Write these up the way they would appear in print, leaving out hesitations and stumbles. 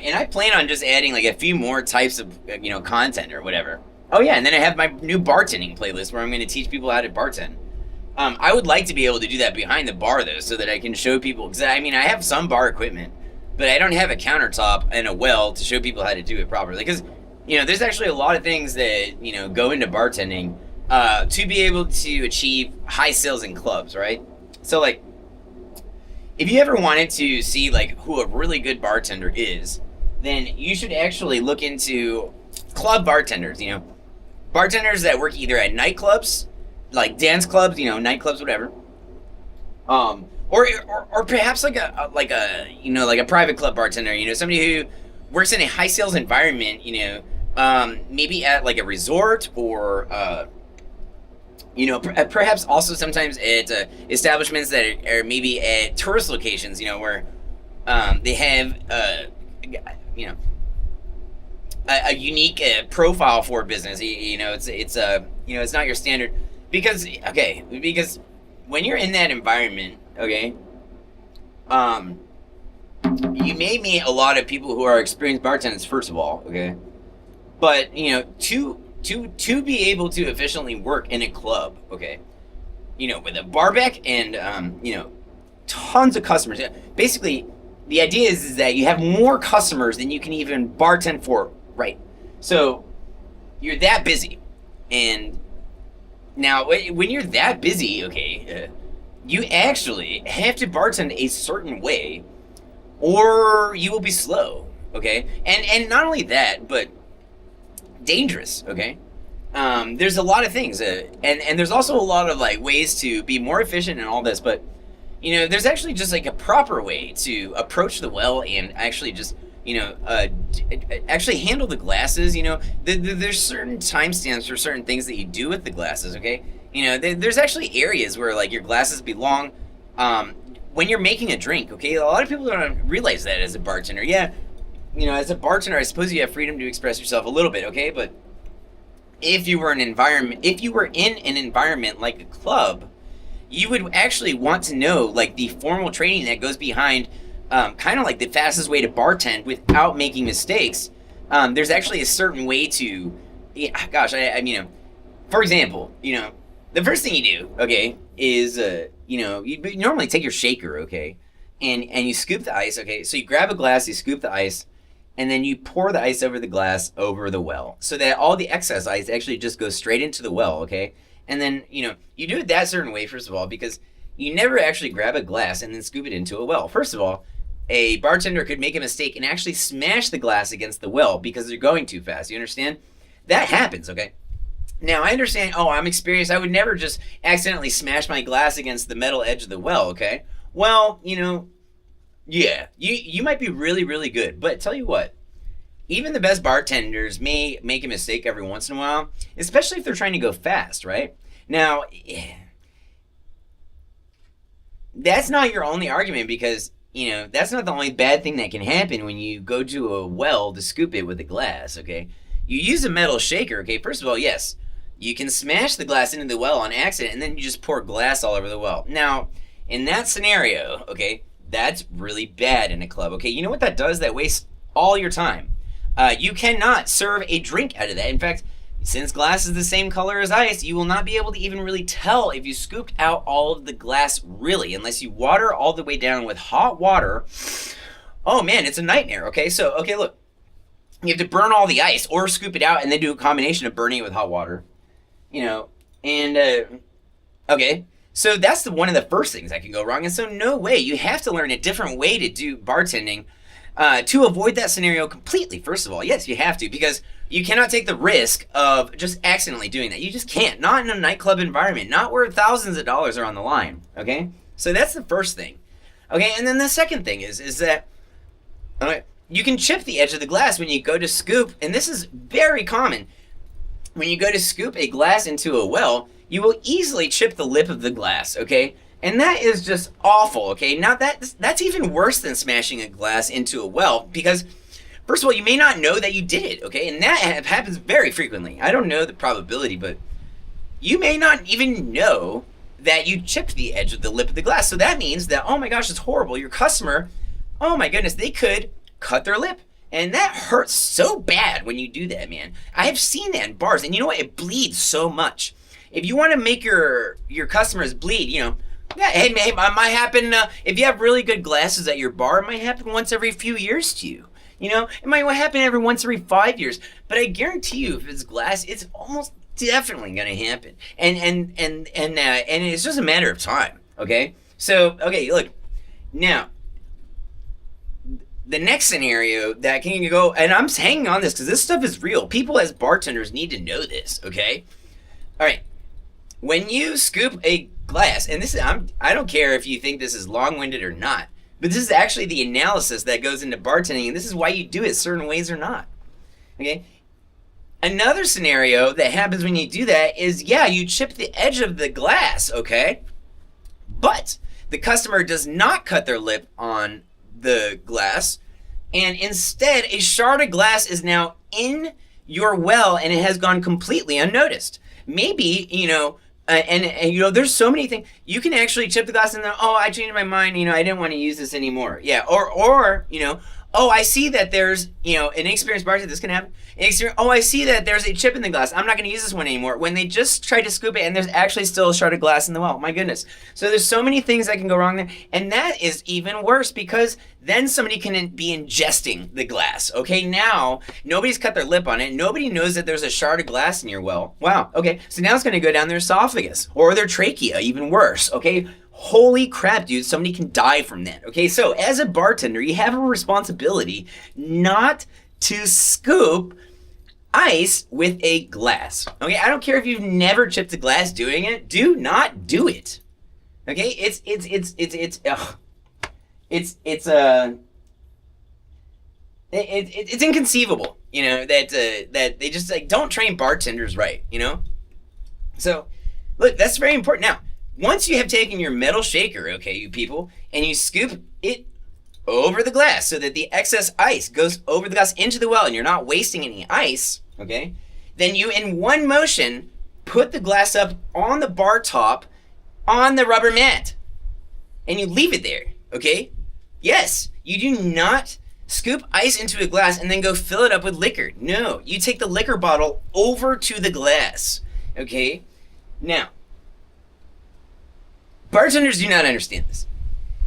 And I plan on just adding like a few more types of content or whatever. Oh yeah, and then I have my new bartending playlist where I'm going to teach people how to bartend. I would like to be able to do that behind the bar though, so that I can show people. Because I mean, I have some bar equipment, but I don't have a countertop and a well to show people how to do it properly. Because there's actually a lot of things that go into bartending to be able to achieve high sales in clubs, right? So like, if you ever wanted to see like who a really good bartender is, then you should actually look into club bartenders. Bartenders that work either at nightclubs, like dance clubs, nightclubs, whatever. Or perhaps like a private club bartender. Somebody who works in a high sales environment. Maybe at like a resort or perhaps also sometimes at establishments that are maybe at tourist locations, where they have, a unique profile for a business. It's not your standard because when you're in that environment, okay, you may meet a lot of people who are experienced bartenders first of all, okay, but to be able to efficiently work in a club, okay, with a bar back and tons of customers. Basically, the idea is that you have more customers than you can even bartend for, right? So you're that busy, and now when you're that busy, okay, you actually have to bartend a certain way, or you will be slow, okay, and not only that, but dangerous, okay. There's a lot of things, and there's also a lot of like ways to be more efficient and all this, but there's actually just like a proper way to approach the well and actually just actually handle the glasses. There's certain timestamps for certain things that you do with the glasses, okay. There's actually areas where like your glasses belong when you're making a drink, okay. A lot of people don't realize that as a bartender. Yeah, as a bartender, I suppose you have freedom to express yourself a little bit, okay? But if you were in an environment like a club, you would actually want to know like the formal training that goes behind kind of like the fastest way to bartend without making mistakes. There's actually a certain way to, for example, the first thing you do, okay, is you normally take your shaker, okay, and you scoop the ice, okay. So you grab a glass, you scoop the ice, and then you pour the ice over the glass over the well so that all the excess ice actually just goes straight into the well, okay? And then, you do it that certain way, first of all, because you never actually grab a glass and then scoop it into a well. First of all, a bartender could make a mistake and actually smash the glass against the well because they're going too fast. You understand? That happens, okay? Now, I understand, I'm experienced. I would never just accidentally smash my glass against the metal edge of the well, okay? Well, yeah, you might be really, really good, but tell you what, even the best bartenders may make a mistake every once in a while, especially if they're trying to go fast, right? Now, that's not your only argument because, that's not the only bad thing that can happen when you go to a well to scoop it with a glass, okay? You use a metal shaker, okay? First of all, yes, you can smash the glass into the well on accident and then you just pour glass all over the well. Now, in that scenario, okay, that's really bad in a club, okay? You know what that does? That wastes all your time. You cannot serve a drink out of that. In fact, since glass is the same color as ice, you will not be able to even really tell if you scooped out all of the glass really, unless you water all the way down with hot water. Oh man, it's a nightmare, okay? So, okay, look. You have to burn all the ice or scoop it out and then do a combination of burning it with hot water. Okay. So that's one of the first things that can go wrong. And so no way. You have to learn a different way to do bartending to avoid that scenario completely. First of all, yes, you have to, because you cannot take the risk of just accidentally doing that. You just can't. Not in a nightclub environment. Not where thousands of dollars are on the line. Okay? So that's the first thing. Okay? And then the second thing is that you can chip the edge of the glass when you go to scoop. And this is very common. When you go to scoop a glass into a well, you will easily chip the lip of the glass, okay? And that is just awful, okay? Now that's even worse than smashing a glass into a well because, first of all, you may not know that you did it, okay? And that happens very frequently. I don't know the probability, but you may not even know that you chipped the edge of the lip of the glass. So that means that, oh my gosh, it's horrible. Your customer, oh my goodness, they could cut their lip And that hurts so bad when you do that, man. I have seen that in bars, and you know what? It bleeds so much. If you want to make your customers bleed, yeah, hey, it might happen. If you have really good glasses at your bar, it might happen once every few years to you. It might happen once every 5 years. But I guarantee you, if it's glass, it's almost definitely going to happen. And it's just a matter of time. Okay. So look, now the next scenario that can go, and I'm hanging on this because this stuff is real. People as bartenders need to know this. Okay. All right. When you scoop a glass, and this is, I don't care if you think this is long-winded or not, but this is actually the analysis that goes into bartending, and this is why you do it certain ways or not. Okay. Another scenario that happens when you do that is, yeah, you chip the edge of the glass, okay? But the customer does not cut their lip on the glass, and instead a shard of glass is now in your well and it has gone completely unnoticed. Maybe, and there's so many things. You can actually chip the glass and then, oh, I changed my mind, I didn't want to use this anymore. Yeah, or oh, I see that there's, an inexperienced bartender, this can happen. Oh, I see that there's a chip in the glass. I'm not going to use this one anymore. When they just try to scoop it and there's actually still a shard of glass in the well. My goodness. So there's so many things that can go wrong there. And that is even worse because then somebody can be ingesting the glass. Okay, now nobody's cut their lip on it. Nobody knows that there's a shard of glass in your well. Wow. Okay, so now it's going to go down their esophagus or their trachea, even worse. Okay. Holy crap, dude, somebody can die from that. Okay, so as a bartender, you have a responsibility not to scoop ice with a glass. Okay, I don't care if you've never chipped a glass doing it. Do not do it. Okay, it's inconceivable, that they just don't train bartenders right, So, look, that's very important. Now, once you have taken your metal shaker, okay, you people, and you scoop it over the glass so that the excess ice goes over the glass into the well and you're not wasting any ice, okay, then you, in one motion, put the glass up on the bar top on the rubber mat and you leave it there, okay? Yes, you do not scoop ice into a glass and then go fill it up with liquor. No, you take the liquor bottle over to the glass, okay? Now, bartenders do not understand this.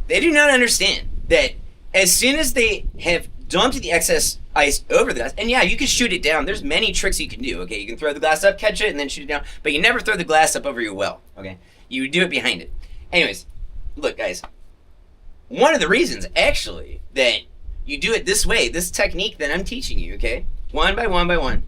They do not understand that as soon as they have dumped the excess ice over the glass, and yeah, you can shoot it down. There's many tricks you can do, okay? You can throw the glass up, catch it, and then shoot it down, but you never throw the glass up over your well, okay? You do it behind it. Anyways, look, guys, one of the reasons, actually, that you do it this way, this technique that I'm teaching you, okay, one by one,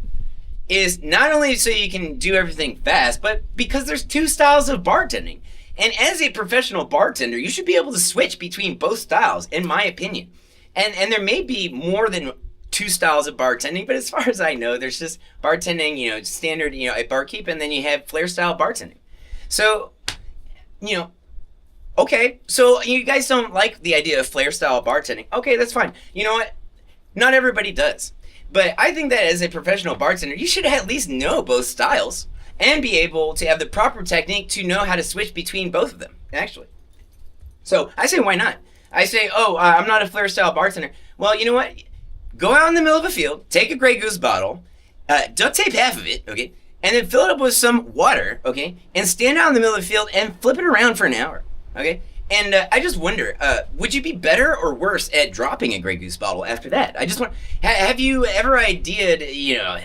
is not only so you can do everything fast, but because there's two styles of bartending. And as a professional bartender, you should be able to switch between both styles, in my opinion. And there may be more than two styles of bartending, but as far as I know, there's just bartending, standard, a barkeep, and then you have flair style bartending. So, okay, so you guys don't like the idea of flair style bartending. Okay, that's fine. You know what? Not everybody does. But I think that as a professional bartender, you should at least know both styles and be able to have the proper technique to know how to switch between both of them, actually. So I say, why not? I say, I'm not a flair style bartender. Well, you know what? Go out in the middle of a field, take a Grey Goose bottle, duct tape half of it, okay, and then fill it up with some water, okay, and stand out in the middle of the field and flip it around for an hour, okay? And I just wonder, would you be better or worse at dropping a Grey Goose bottle after that? I just want, have you ever ideated,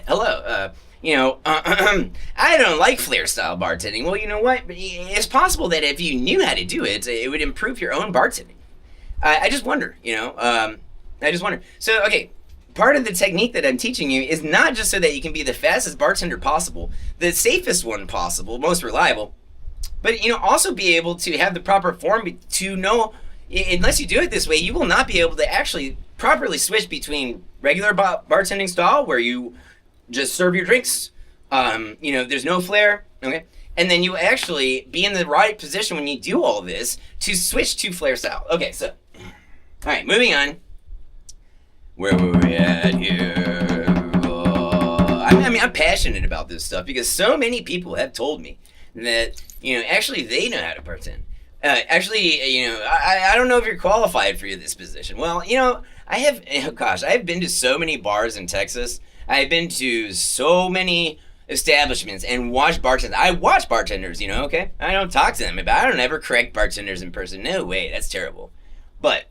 hello, I don't like flair style bartending. Well, you know what? It's possible that if you knew how to do it, it would improve your own bartending. I just wonder, I just wonder. So, okay, part of the technique that I'm teaching you is not just so that you can be the fastest bartender possible, the safest one possible, most reliable, but, also be able to have the proper form to know, unless you do it this way, you will not be able to actually properly switch between regular bartending style where you just serve your drinks, there's no flair, okay? And then you actually be in the right position when you do all this to switch to flair style. Okay, so, all right, moving on. Where were we at here? I'm passionate about this stuff because so many people have told me that, actually they know how to bartend. I don't know if you're qualified for this position. Well, I have, oh gosh, I've been to so many bars in Texas. I've been to so many establishments and watched bartenders. I watch bartenders, okay? I don't talk to them, but I don't ever correct bartenders in person. No way, that's terrible. But,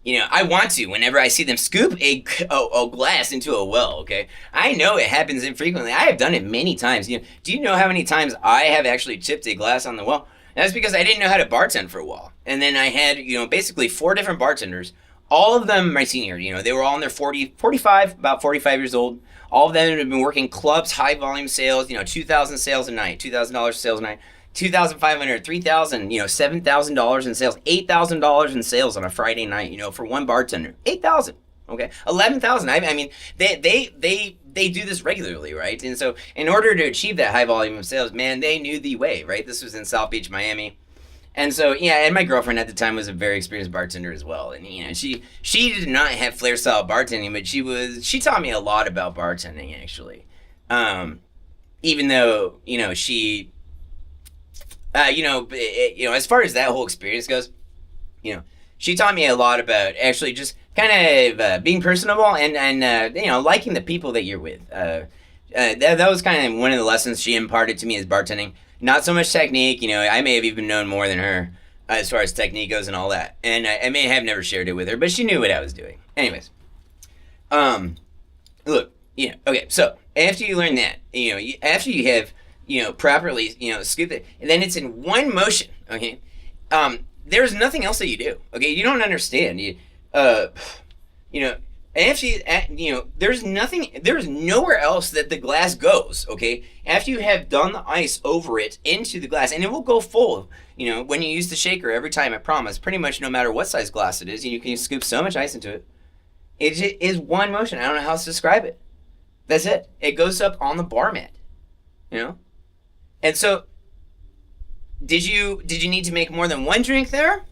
I want to whenever I see them scoop a glass into a well, okay? I know it happens infrequently. I have done it many times. Do you know how many times I have actually chipped a glass on the well? That's because I didn't know how to bartend for a while. And then I had, basically 4 different bartenders. All of them my senior, they were all in their 45, about 45 years old. All of them have been working clubs, high volume sales, 2,000 sales a night, $2,000 sales a night, 2,500, 3,000, $7,000 in sales, $8,000 in sales on a Friday night, for one bartender. 8,000, okay? 11,000. I mean, they do this regularly, right? And so in order to achieve that high volume of sales, man, they knew the way, right? This was in South Beach, Miami. And so, and my girlfriend at the time was a very experienced bartender as well. And, she did not have flair style bartending, but she taught me a lot about bartending, actually. Even though, she, as far as that whole experience goes, she taught me a lot about actually just kind of being personable and liking the people that you're with. That was kind of one of the lessons she imparted to me as bartending. Not so much technique, I may have even known more than her as far as technique goes and all that. And I may have never shared it with her, but she knew what I was doing. Anyways, look, okay, so after you learn that, after you have, properly, scoop it, and then it's in one motion, okay? There's nothing else that you do, okay? You don't understand. After there's nowhere else that the glass goes, okay? After you have done the ice over it into the glass, and it will go full, when you use the shaker every time, I promise, pretty much no matter what size glass it is, you can scoop so much ice into it. It is one motion. I don't know how else to describe it. That's it. It goes up on the bar mat, And so, did you need to make more than one drink there?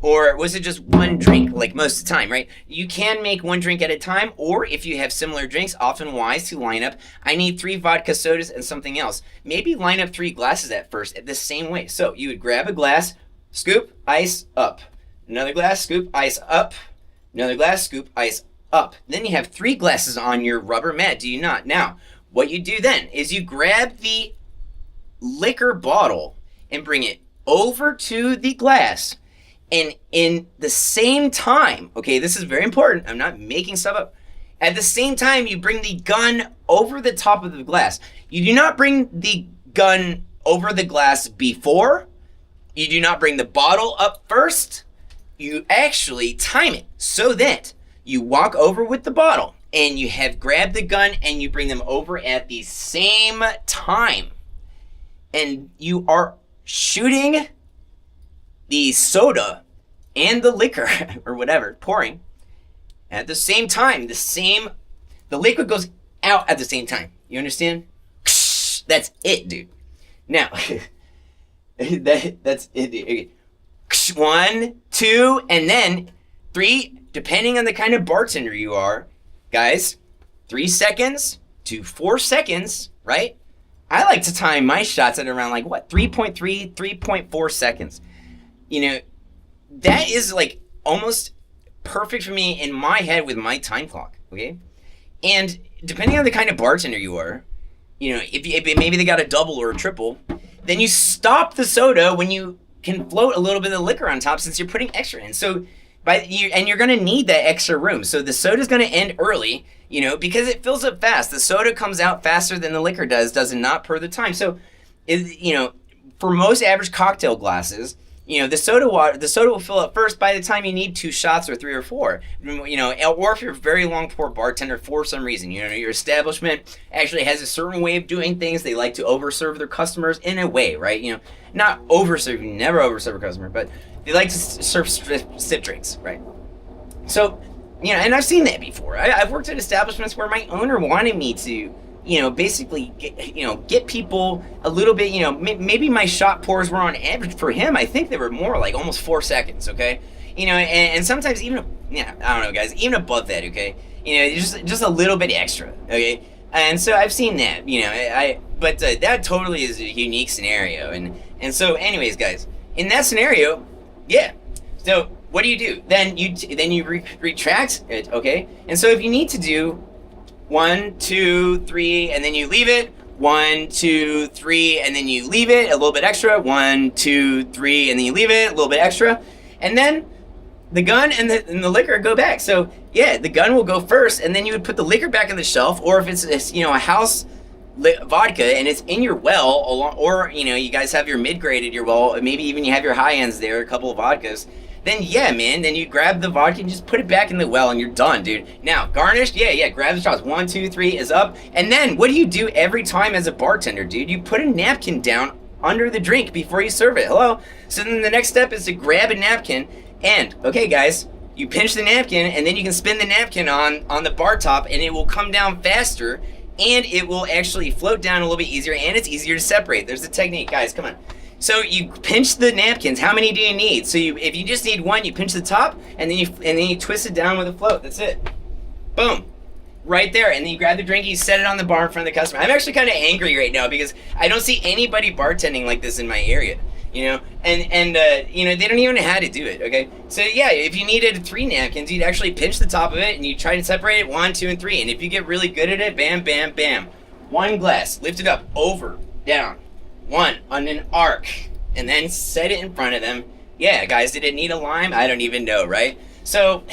Or was it just one drink, like most of the time, right? You can make one drink at a time, or if you have similar drinks, often wise to line up, I need 3 vodka sodas and something else. Maybe line up 3 glasses at first, the same way. So you would grab a glass, scoop, ice, up. Another glass, scoop, ice, up. Another glass, scoop, ice, up. Then you have 3 glasses on your rubber mat, do you not? Now, what you do then is you grab the liquor bottle and bring it over to the glass. And in the same time, okay, this is very important. I'm not making stuff up. At the same time, you bring the gun over the top of the glass. You do not bring the gun over the glass before. You do not bring the bottle up first. You actually time it so that you walk over with the bottle and you have grabbed the gun and you bring them over at the same time. And you are shooting the soda and the liquor or whatever pouring at the same time. The liquid goes out at the same time. You understand? That's it, dude. Now, that's it, dude. Okay. 1, 2, and then 3, depending on the kind of bartender you are, guys, 3 seconds to 4 seconds, right? I like to time my shots at around 3.3, 3.4 seconds. That is almost perfect for me in my head with my time clock, okay? And depending on the kind of bartender you are, if maybe they got a double or a triple, then you stop the soda when you can float a little bit of liquor on top since you're putting extra in. So you're going to need that extra room. So the soda's going to end early, because it fills up fast. The soda comes out faster than the liquor does not per the time. So, for most average cocktail glasses, the soda will fill up first by the time you need 2 shots or 3 or 4. Or if you're a very long pour bartender for some reason, your establishment actually has a certain way of doing things. They like to overserve their customers in a way, right? Not overserve, you never overserve a customer, but they like to serve sip drinks, right? So, and I've seen that before. I've worked at establishments where my owner wanted me to, basically get people a little bit, maybe my shot pours were on average for him. I think they were more almost 4 seconds, okay? And sometimes even, I don't know, guys, even above that, okay? Just a little bit extra, okay? And so I've seen that, but that totally is a unique scenario. And so anyways, guys, in that scenario, yeah. So what do? Then you retract it, okay? And so if you need to do 1, 2, 3, and then you leave it, 1, 2, 3, and then you leave it a little bit extra, 1, 2, 3, and then you leave it a little bit extra, and then the gun and the liquor go back. So yeah, the gun will go first, and then you would put the liquor back on the shelf, or if it's a house vodka and it's in your well, or you guys have your mid-grade at your well, maybe even you have your high ends there, a couple of vodkas, then yeah, man, then you grab the vodka and just put it back in the well and you're done, dude. Now, garnished, yeah, grab the shots. 1, 2, 3 is up. And then what do you do every time as a bartender, dude? You put a napkin down under the drink before you serve it. Hello? So then the next step is to grab a napkin and, okay, guys, you pinch the napkin and then you can spin the napkin on the bar top and it will come down faster and it will actually float down a little bit easier and it's easier to separate. There's a technique, guys, come on. So you pinch the napkins. How many do you need? So if you just need one, you pinch the top, and then you twist it down with a float. That's it. Boom, right there. And then you grab the drink, you set it on the bar in front of the customer. I'm actually kind of angry right now because I don't see anybody bartending like this in my area. And they don't even know how to do it. Okay, so yeah, if you needed 3 napkins, you'd actually pinch the top of it, and you try to separate it 1, 2, and 3. And if you get really good at it, bam, bam, bam. 1 glass, lift it up, over, down. 1 on an arc, and then set it in front of them. Yeah, guys, did it need a lime? I don't even know, right? So,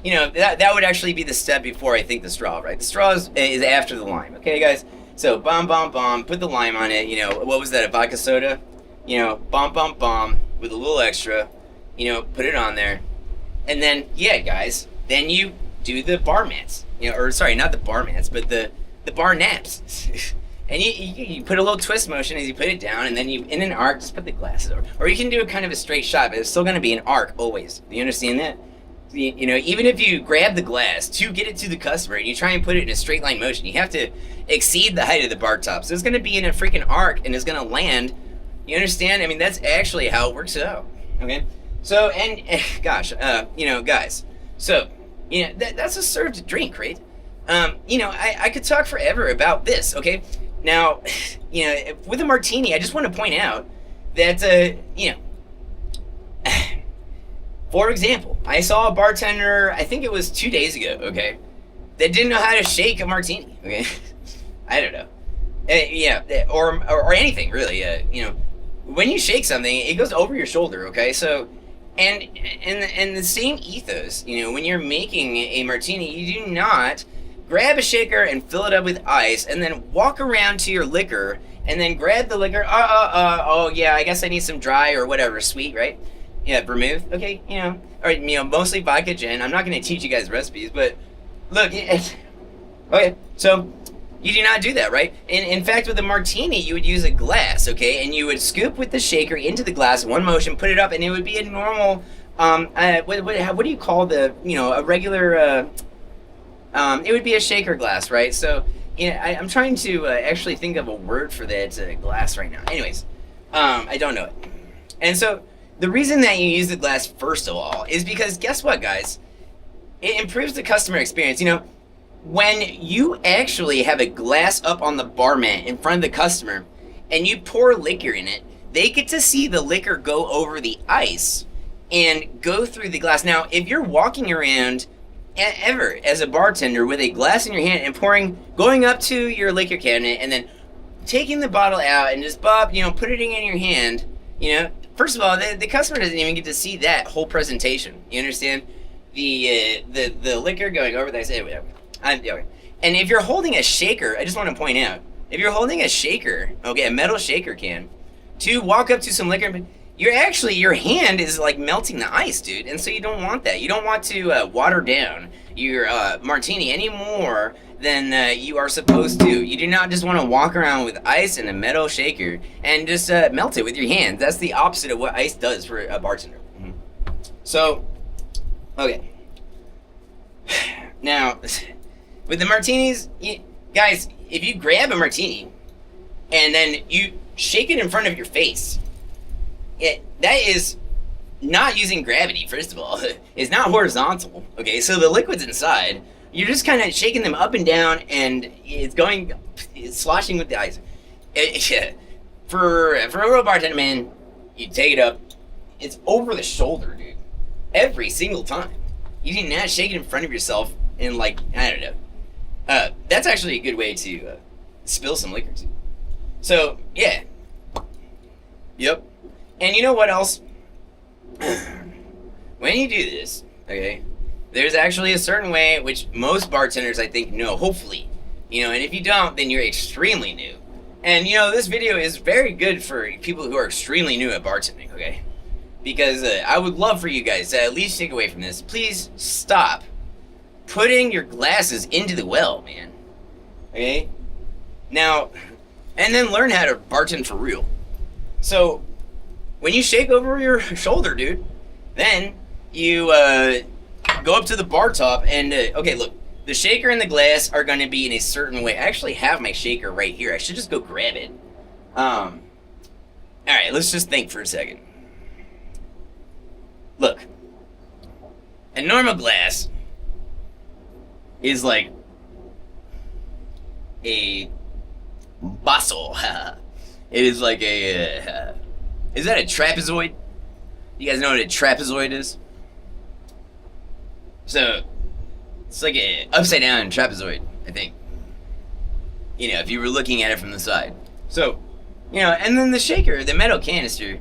that would actually be the step before I think the straw, right? The straw is after the lime, okay, guys? So, bomb, put the lime on it. What was that, a vodka soda? Bomb, with a little extra. Put it on there. And then, yeah, guys, then you do the bar mats. Or sorry, not the bar mats, but the bar naps. And you put a little twist motion as you put it down, and then you, in an arc, just put the glasses over. Or you can do a kind of a straight shot, but it's still going to be an arc always. Do you understand that? Even if you grab the glass to get it to the customer and you try and put it in a straight line motion, you have to exceed the height of the bar top. So it's going to be in a freaking arc, and it's going to land. You understand? I mean, that's actually how it works out. Okay? So, gosh, guys. So, that's a served drink, right? I could talk forever about this, okay? Now, with a martini, I just want to point out that, for example, I saw a bartender, I think it was 2 days ago, okay, that didn't know how to shake a martini, okay? I don't know. Or anything, really. When you shake something, it goes over your shoulder, okay? So, and the same ethos, when you're making a martini, you do not grab a shaker and fill it up with ice, and then walk around to your liquor, and then grab the liquor. Oh yeah, I guess I need some dry or whatever, sweet, right? Yeah, vermouth. Okay, or mostly vodka gin. I'm not going to teach you guys recipes, but look, okay. So you do not do that, right? In fact, with a martini, you would use a glass, okay, and you would scoop with the shaker into the glass, one motion, put it up, and it would be a normal. What do you call a regular? It would be a shaker glass, right? So, I'm trying to actually think of a word for that glass right now. Anyways, I don't know it. And so, the reason that you use the glass first of all is because guess what, guys? It improves the customer experience. When you actually have a glass up on the bar mat in front of the customer and you pour liquor in it, they get to see the liquor go over the ice and go through the glass. Now, if you're walking around ever as a bartender with a glass in your hand and going up to your liquor cabinet and then taking the bottle out and just put it in your hand, first of all, the customer doesn't even get to see that whole presentation. You understand? The liquor going over there. And if you're holding a shaker, I just want to point out, if you're holding a shaker, okay, a metal shaker can, to walk up to some liquor, your hand is like melting the ice, dude. And so you don't want that. You don't want to water down your martini any more than you are supposed to. You do not just want to walk around with ice in a metal shaker and just melt it with your hands. That's the opposite of what ice does for a bartender. Mm-hmm. So, okay. Now, with the martinis, guys, if you grab a martini and then you shake it in front of your face, that is not using gravity, first of all. It's not horizontal, okay? So the liquid's inside. You're just kind of shaking them up and down, and it's sloshing with the ice. For a real bartender, man, you take it up. It's over the shoulder, dude. every single time. You do not shake it in front of yourself and like, I don't know. That's actually a good way to spill some liquor too. So yeah, yep. And you know what else? When you do this, okay, there's actually a certain way which most bartenders I think know, hopefully, and if you don't, then you're extremely new. And this video is very good for people who are extremely new at bartending, okay? Because I would love for you guys to at least take away from this. Please stop putting your glasses into the well, man. Okay? Now, and then learn how to bartend for real. So, when you shake over your shoulder, dude, then you go up to the bar top and, okay, look, the shaker and the glass are going to be in a certain way. I actually have my shaker right here. I should just go grab it. All right, let's just think for a second. Look, a normal glass is like a bustle. It is like a, is that a trapezoid? You guys know what a trapezoid is? So, it's like a upside down trapezoid, I think. If you were looking at it from the side. So, and then the shaker, the metal canister,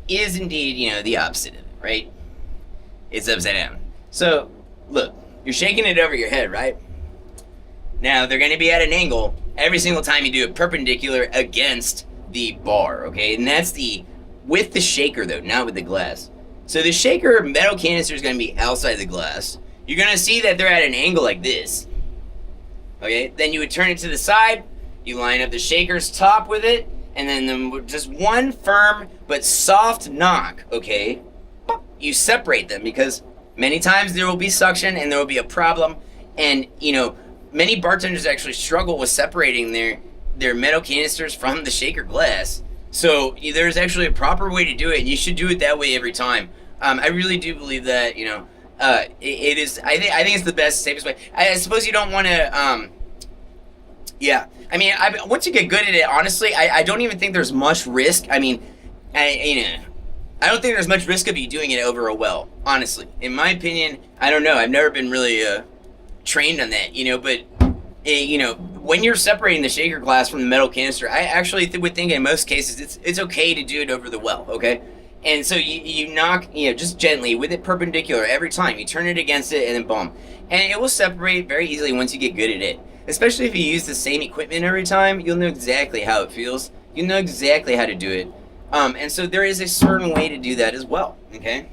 is indeed, the opposite of it, right? It's upside down. So, look, you're shaking it over your head, right? Now, they're going to be at an angle every single time you do it perpendicular against the bar, okay? And that's with the shaker, though, not with the glass. So the shaker metal canister is going to be outside the glass. You're going to see that they're at an angle like this. Okay? Then you would turn it to the side. You line up the shaker's top with it. And then just one firm but soft knock, okay? You separate them because many times there will be suction and there will be a problem. And, many bartenders actually struggle with separating their metal canisters from the shaker glass. So there's actually a proper way to do it, and you should do it that way every time. I really do believe that, it is, I think it's the best, safest way. I suppose you don't want to, yeah. I mean, once you get good at it, honestly, I don't even think there's much risk. I mean, I don't think there's much risk of you doing it over a well, honestly. In my opinion, I don't know. I've never been really trained on that, but, when you're separating the shaker glass from the metal canister, I actually would think in most cases it's okay to do it over the well, okay? And so you knock, just gently with it perpendicular every time. You turn it against it and then boom. And it will separate very easily once you get good at it. Especially if you use the same equipment every time, you'll know exactly how it feels. You'll know exactly how to do it. And so there is a certain way to do that as well, okay?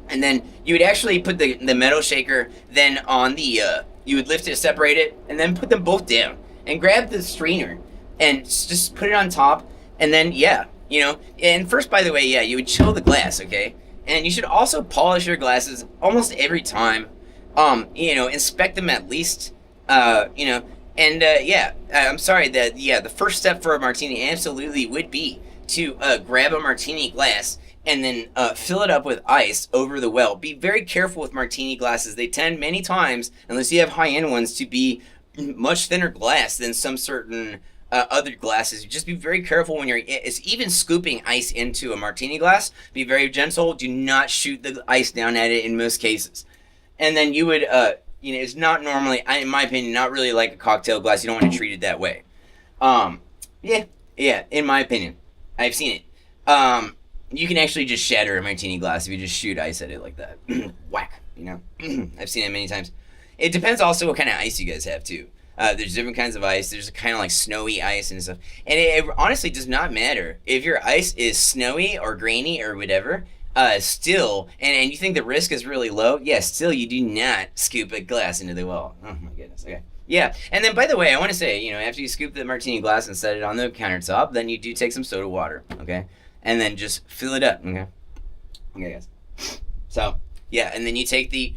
And then you would actually put the metal shaker then on the, you would lift it, separate it, and then put them both down. And grab the strainer and just put it on top. And then, yeah, and first, by the way, yeah, you would chill the glass, okay? And you should also polish your glasses almost every time. Inspect them at least, and yeah, I'm sorry that, yeah, the first step for a martini absolutely would be to grab a martini glass and then fill it up with ice over the well. Be very careful with martini glasses. They tend many times, unless you have high-end ones, to be much thinner glass than some certain other glasses. Just be very careful when it's even scooping ice into a martini glass. Be very gentle. Do not shoot the ice down at it in most cases. And then you would, it's not normally, in my opinion, not really like a cocktail glass. You don't want to treat it that way. Yeah, in my opinion. I've seen it. You can actually just shatter a martini glass if you just shoot ice at it like that. Whack, I've seen it many times. It depends also what kind of ice you guys have, too. There's different kinds of ice. There's kind of like snowy ice and stuff. And it honestly does not matter if your ice is snowy or grainy or whatever. Still, and you think the risk is really low, still you do not scoop a glass into the well. Oh my goodness, okay. Yeah, and then by the way, I want to say, after you scoop the martini glass and set it on the countertop, then you do take some soda water, okay? And then just fill it up, okay? Okay, guys. So, yeah, and then you take the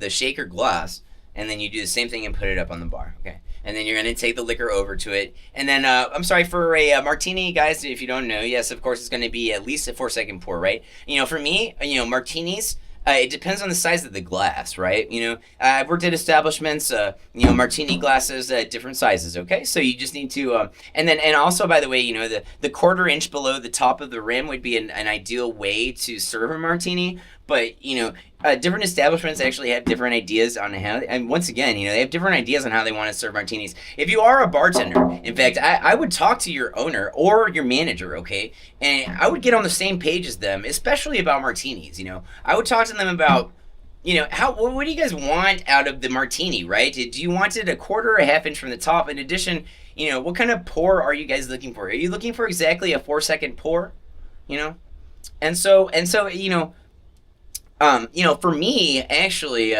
shaker glass, and then you do the same thing and put it up on the bar, okay? And then you're going to take the liquor over to it. And then, I'm sorry, for a martini, guys, if you don't know, yes, of course, it's going to be at least a 4-second pour, right? For me, martinis, it depends on the size of the glass, right? I've worked at establishments, martini glasses at different sizes, okay? So you just need to, and also, by the way, the 1/4 inch below the top of the rim would be an ideal way to serve a martini. But different establishments actually have different ideas on how. And once again, they have different ideas on how they want to serve martinis. If you are a bartender, in fact, I would talk to your owner or your manager, okay, and I would get on the same page as them, especially about martinis. I would talk to them about. What do you guys want out of the martini, right? Do you want it a quarter or a half inch from the top? In addition, what kind of pour are you guys looking for? Are you looking for exactly a 4-second pour? And so, for me, actually,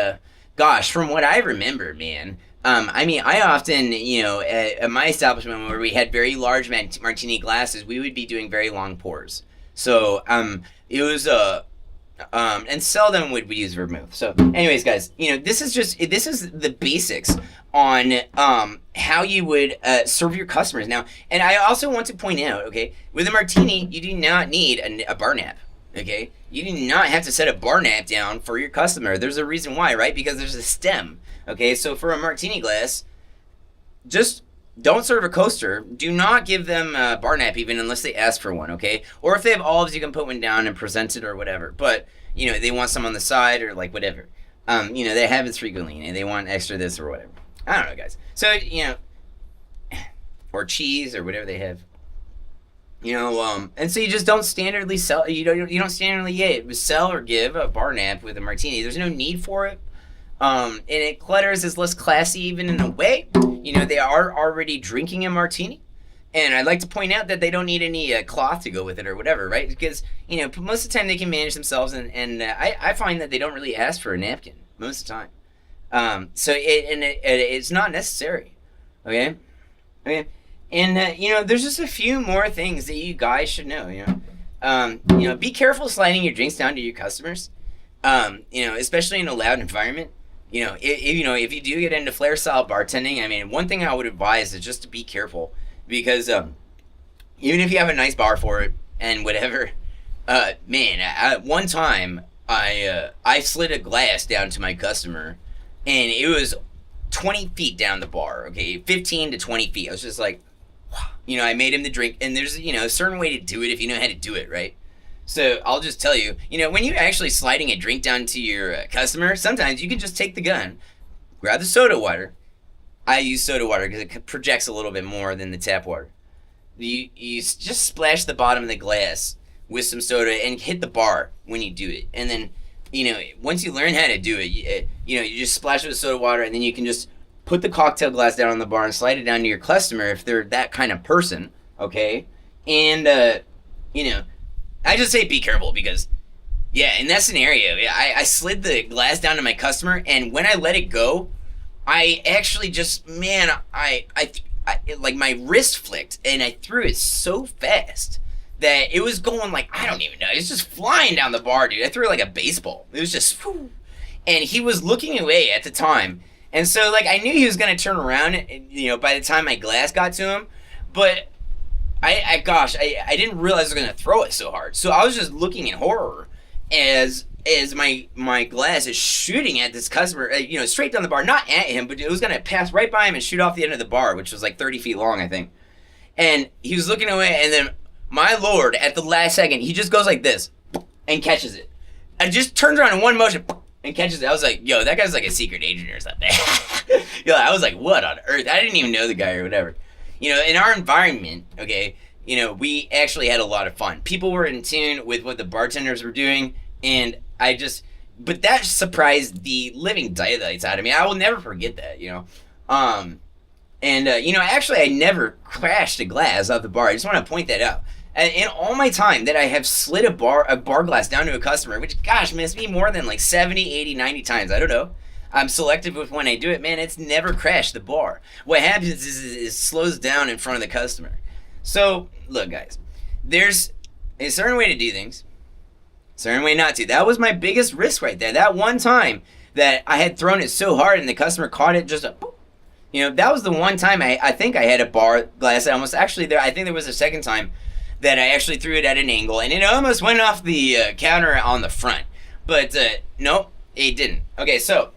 gosh, from what I remember, man, I often, at my establishment where we had very large martini glasses, we would be doing very long pours. So, it was, and seldom would we use vermouth. So, anyways, guys, this is the basics on how you would serve your customers. Now, and I also want to point out, okay, with a martini, you do not need a bar nap. Okay, you do not have to set a bar nap down for your customer. There's a reason why, right? Because there's a stem. Okay, so for a martini glass, just don't serve a coaster. Do not give them a bar nap even unless they ask for one, okay? Or if they have olives, you can put one down and present it or whatever. But, they want some on the side or like whatever. They have it frequently and they want extra this or whatever. I don't know, guys. So, or cheese or whatever they have. And so you just don't standardly sell. You don't standardly sell or give a bar nap with a martini. There's no need for it. And it clutters is less classy even in a way. They are already drinking a martini, and I'd like to point out that they don't need any cloth to go with it or whatever, right? Because most of the time they can manage themselves, and I find that they don't really ask for a napkin most of the time. So it's not necessary. Okay. And, there's just a few more things that you guys should know, be careful sliding your drinks down to your customers, especially in a loud environment. If you do get into flair style bartending, one thing I would advise is just to be careful because, even if you have a nice bar for it and whatever, at one time I slid a glass down to my customer and it was 20 feet down the bar, okay, 15 to 20 feet. I was just like, I made him the drink, and there's, a certain way to do it if you know how to do it, right? So I'll just tell you, when you're actually sliding a drink down to your customer, sometimes you can just take the gun, grab the soda water. I use soda water because it projects a little bit more than the tap water. You just splash the bottom of the glass with some soda and hit the bar when you do it. And then, once you learn how to do it, you just splash it with soda water, and then you can just put the cocktail glass down on the bar and slide it down to your customer if they're that kind of person, okay? And, I just say be careful because, in that scenario, I slid the glass down to my customer, and when I let it go, I actually just, I like my wrist flicked, and I threw it so fast that it was going like, I don't even know, it was just flying down the bar, dude. I threw it like a baseball. It was just, whew. And he was looking away at the time. And so, I knew he was going to turn around, by the time my glass got to him. But, I didn't realize I was going to throw it so hard. So, I was just looking in horror as my glass is shooting at this customer, straight down the bar. Not at him, but it was going to pass right by him and shoot off the end of the bar, which was like 30 feet long, I think. And he was looking away, and then, my lord, at the last second, he just goes like this and catches it. And just turns around in one motion and catches it. I was like, yo, that guy's like a secret agent or something. I was like, what on earth? I didn't even know the guy or whatever. In our environment, okay, we actually had a lot of fun. People were in tune with what the bartenders were doing, and but that surprised the living daylights out of me. I will never forget that, actually I never crashed a glass off the bar. I just want to point that out. And in all my time that I have slid a bar glass down to a customer, which, gosh, must be more than like 70, 80, 90 times. I don't know. I'm selective with when I do it. Man, it's never crashed the bar. What happens is it slows down in front of the customer. So, look, guys, there's a certain way to do things, a certain way not to. That was my biggest risk right there. That one time that I had thrown it so hard and the customer caught it just a boop. That was the one time I think I had a bar glass that almost actually there. I think there was a second time that I actually threw it at an angle, and it almost went off the counter on the front. But, nope, it didn't. Okay, so,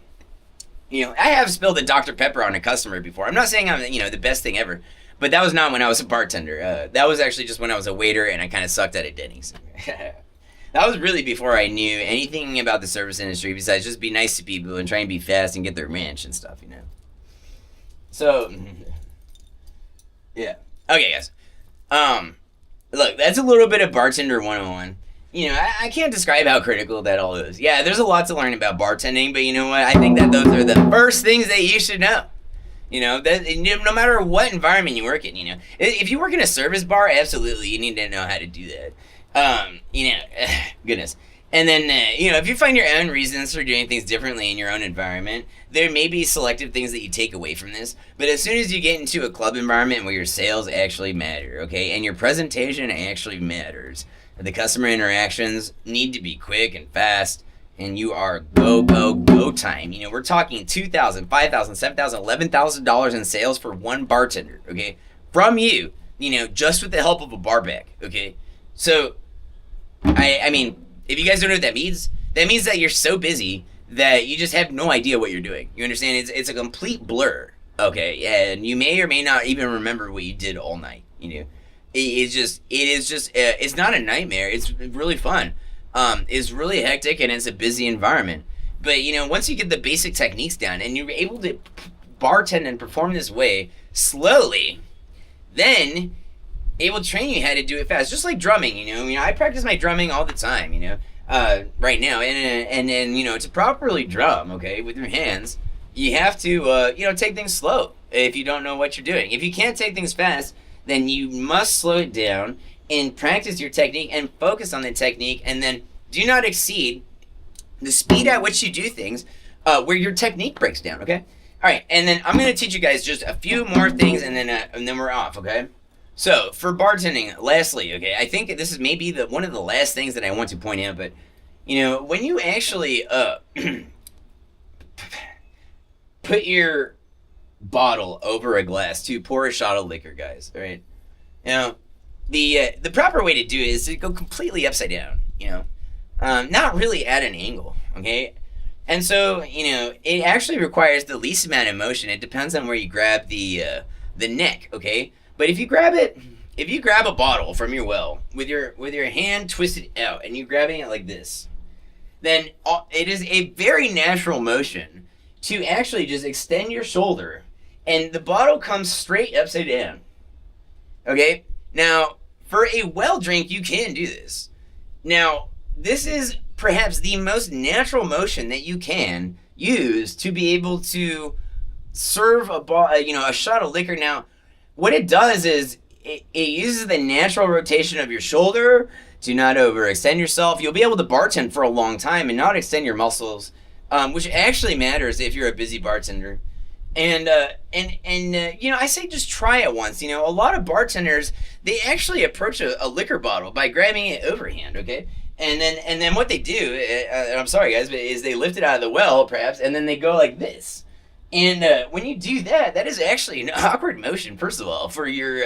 I have spilled a Dr. Pepper on a customer before. I'm not saying I'm, the best thing ever, but that was not when I was a bartender. That was actually just when I was a waiter, and I kind of sucked at it, Denny's. That was really before I knew anything about the service industry besides just be nice to people and try and be fast and get their ranch and stuff, you know. So, yeah. Okay, guys. Look, that's a little bit of Bartender 101. You know, I can't describe how critical that all is. Yeah, there's a lot to learn about bartending, but you know what? I think that those are the first things that you should know. You know, that no matter what environment you work in, you know. If you work in a service bar, absolutely, you need to know how to do that. You know, goodness. And then, you know, if you find your own reasons for doing things differently in your own environment, there may be selective things that you take away from this. But as soon as you get into a club environment where your sales actually matter, okay, and your presentation actually matters, the customer interactions need to be quick and fast, and you are go time. You know, we're talking $2,000, $5,000, $7,000, $11,000 in sales for one bartender, okay, from you, you know, just with the help of a bar back, okay. So, I mean, if you guys don't know what that means that you're so busy that you just have no idea what you're doing. You understand? It's a complete blur, okay? And you may or may not even remember what you did all night, you know? It's not a nightmare. It's really fun. It's really hectic and it's a busy environment. But, you know, once you get the basic techniques down and you're able to bartend and perform this way slowly, then it will train you how to do it fast, just like drumming. You know, I practice my drumming all the time. You know, right now, and you know, to properly drum, okay, with your hands, you have to you know, take things slow. If you don't know what you're doing, if you can't take things fast, then you must slow it down and practice your technique and focus on the technique, and then do not exceed the speed at which you do things, where your technique breaks down. Okay, all right, and then I'm gonna teach you guys just a few more things, and then we're off. Okay. So, for bartending, lastly, okay, I think this is maybe one of the last things that I want to point out, but, you know, when you actually put your bottle over a glass to pour a shot of liquor, guys, all right? You know, the proper way to do it is to go completely upside down, you know? Not really at an angle, okay? And so, you know, it actually requires the least amount of motion. It depends on where you grab the neck, okay? But if you grab a bottle from your well with your hand twisted out and you're grabbing it like this, then it is a very natural motion to actually just extend your shoulder and the bottle comes straight upside down. Okay? Now, for a well drink, you can do this. Now, this is perhaps the most natural motion that you can use to be able to serve a shot of liquor. Now, what it does is it uses the natural rotation of your shoulder to not overextend yourself. You'll be able to bartend for a long time and not extend your muscles, which actually matters if you're a busy bartender. And you know, I say just try it once. You know, a lot of bartenders, they actually approach a liquor bottle by grabbing it overhand, okay? And then what they do, I'm sorry guys, but is they lift it out of the well perhaps, and then they go like this. And when you do that, that is actually an awkward motion, first of all, for your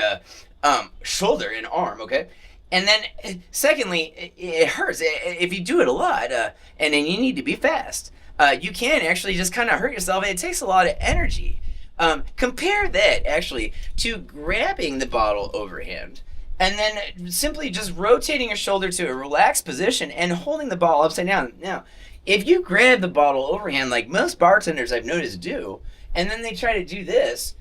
shoulder and arm, okay? And then, secondly, it hurts. If you do it a lot, and then you need to be fast, you can actually just kind of hurt yourself. It takes a lot of energy. Compare that, actually, to grabbing the bottle overhand, and then simply just rotating your shoulder to a relaxed position and holding the bottle upside down. Now, if you grab the bottle overhand like most bartenders I've noticed do, and then they try to do this,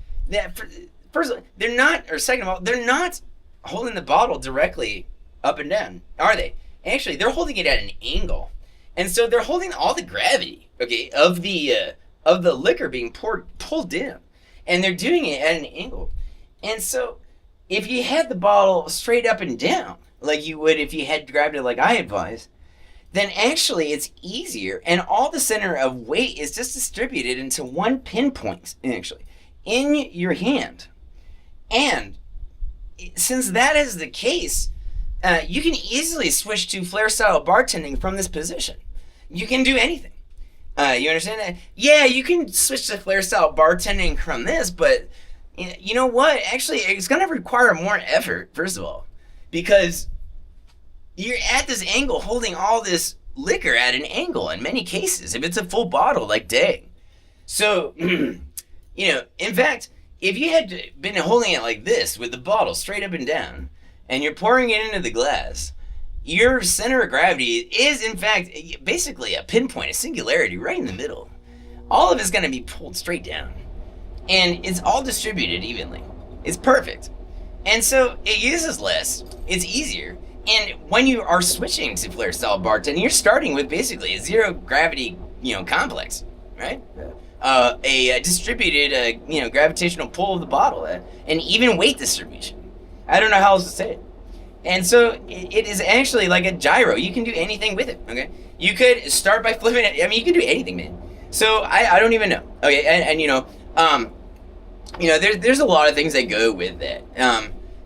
first of all, second of all, they're not holding the bottle directly up and down, are they? Actually, they're holding it at an angle. And so they're holding all the gravity, okay, of the liquor being pulled down. And they're doing it at an angle. And so if you had the bottle straight up and down, like you would if you had grabbed it like I advise, then actually it's easier, and all the center of weight is just distributed into one pinpoint, actually, in your hand. And since that is the case, you can easily switch to flare style bartending from this position. You can do anything. You understand that? Yeah, you can switch to flare style bartending from this, but you know what? Actually, it's going to require more effort, first of all, because you're at this angle holding all this liquor at an angle in many cases, if it's a full bottle, like dang. So, you know, in fact, if you had been holding it like this with the bottle straight up and down, and you're pouring it into the glass, your center of gravity is, in fact, basically a pinpoint, a singularity right in the middle. All of it's going to be pulled straight down. And it's all distributed evenly. It's perfect. And so it uses less, it's easier. And when you are switching to flare style bartending, you're starting with basically a zero gravity, complex, right? A distributed, gravitational pull of the bottle, an even weight distribution. I don't know how else to say it. And so it is actually like a gyro. You can do anything with it, okay? You could start by flipping it. I mean, you can do anything, man. So I don't even know, okay? There's a lot of things that go with that.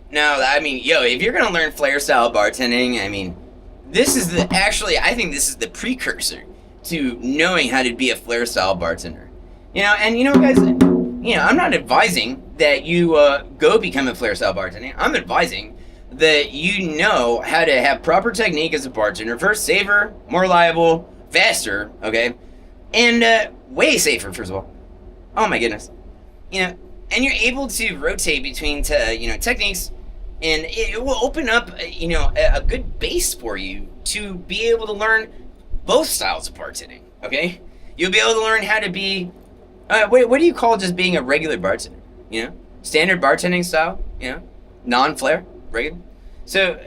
Now, I mean, if you're gonna learn flare style bartending, I mean, I think this is the precursor to knowing how to be a flare style bartender. Guys, I'm not advising that you go become a flare style bartender. I'm advising that you know how to have proper technique as a bartender. First, safer, more reliable, faster, okay? And way safer, first of all. Oh my goodness. And you're able to rotate between, techniques, and it will open up, a good base for you to be able to learn both styles of bartending, okay? You'll be able to learn how to be, what do you call just being a regular bartender, Standard bartending style, non-flare, regular? So,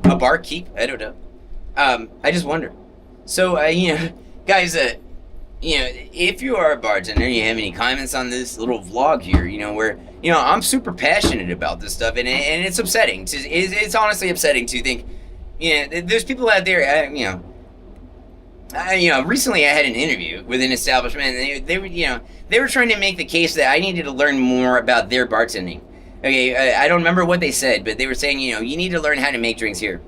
a barkeep, I don't know. I just wonder. So, guys, if you are a bartender, you have any comments on this little vlog here, where, I'm super passionate about this stuff, and it's upsetting. It's honestly upsetting to think, there's people out there, recently I had an interview with an establishment, and they were trying to make the case that I needed to learn more about their bartending. Okay, I don't remember what they said, but they were saying, you need to learn how to make drinks here.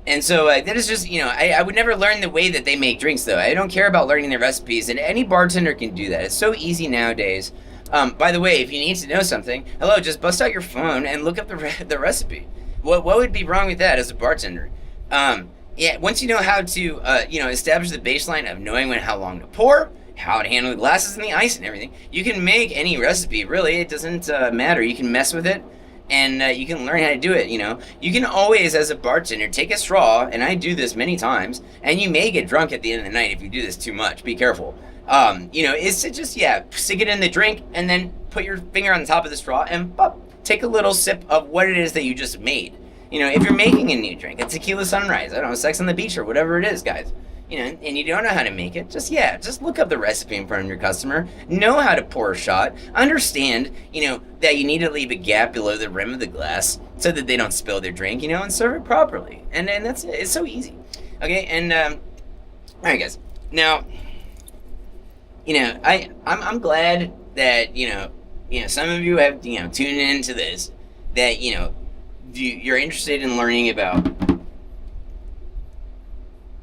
And so that is just, I would never learn the way that they make drinks, though. I don't care about learning their recipes, and any bartender can do that. It's so easy nowadays. By the way, if you need to know something, just bust out your phone and look up the recipe. What would be wrong with that as a bartender? Once you know how to, establish the baseline of knowing how long to pour, how to handle the glasses and the ice and everything, you can make any recipe, really. It doesn't matter. You can mess with it. And you can learn how to do it, You can always, as a bartender, take a straw, and I do this many times, and you may get drunk at the end of the night if you do this too much. Be careful. Is to just, stick it in the drink, and then put your finger on the top of the straw, and take a little sip of what it is that you just made. If you're making a new drink, a tequila sunrise, I don't know, Sex on the Beach, or whatever it is, guys. And you don't know how to make it, just look up the recipe in front of your customer, know how to pour a shot, understand, that you need to leave a gap below the rim of the glass so that they don't spill their drink, and serve it properly. And that's it. It's so easy. Okay, and, alright guys, now, I'm glad that, some of you have, tuned into this, that, you're interested in learning about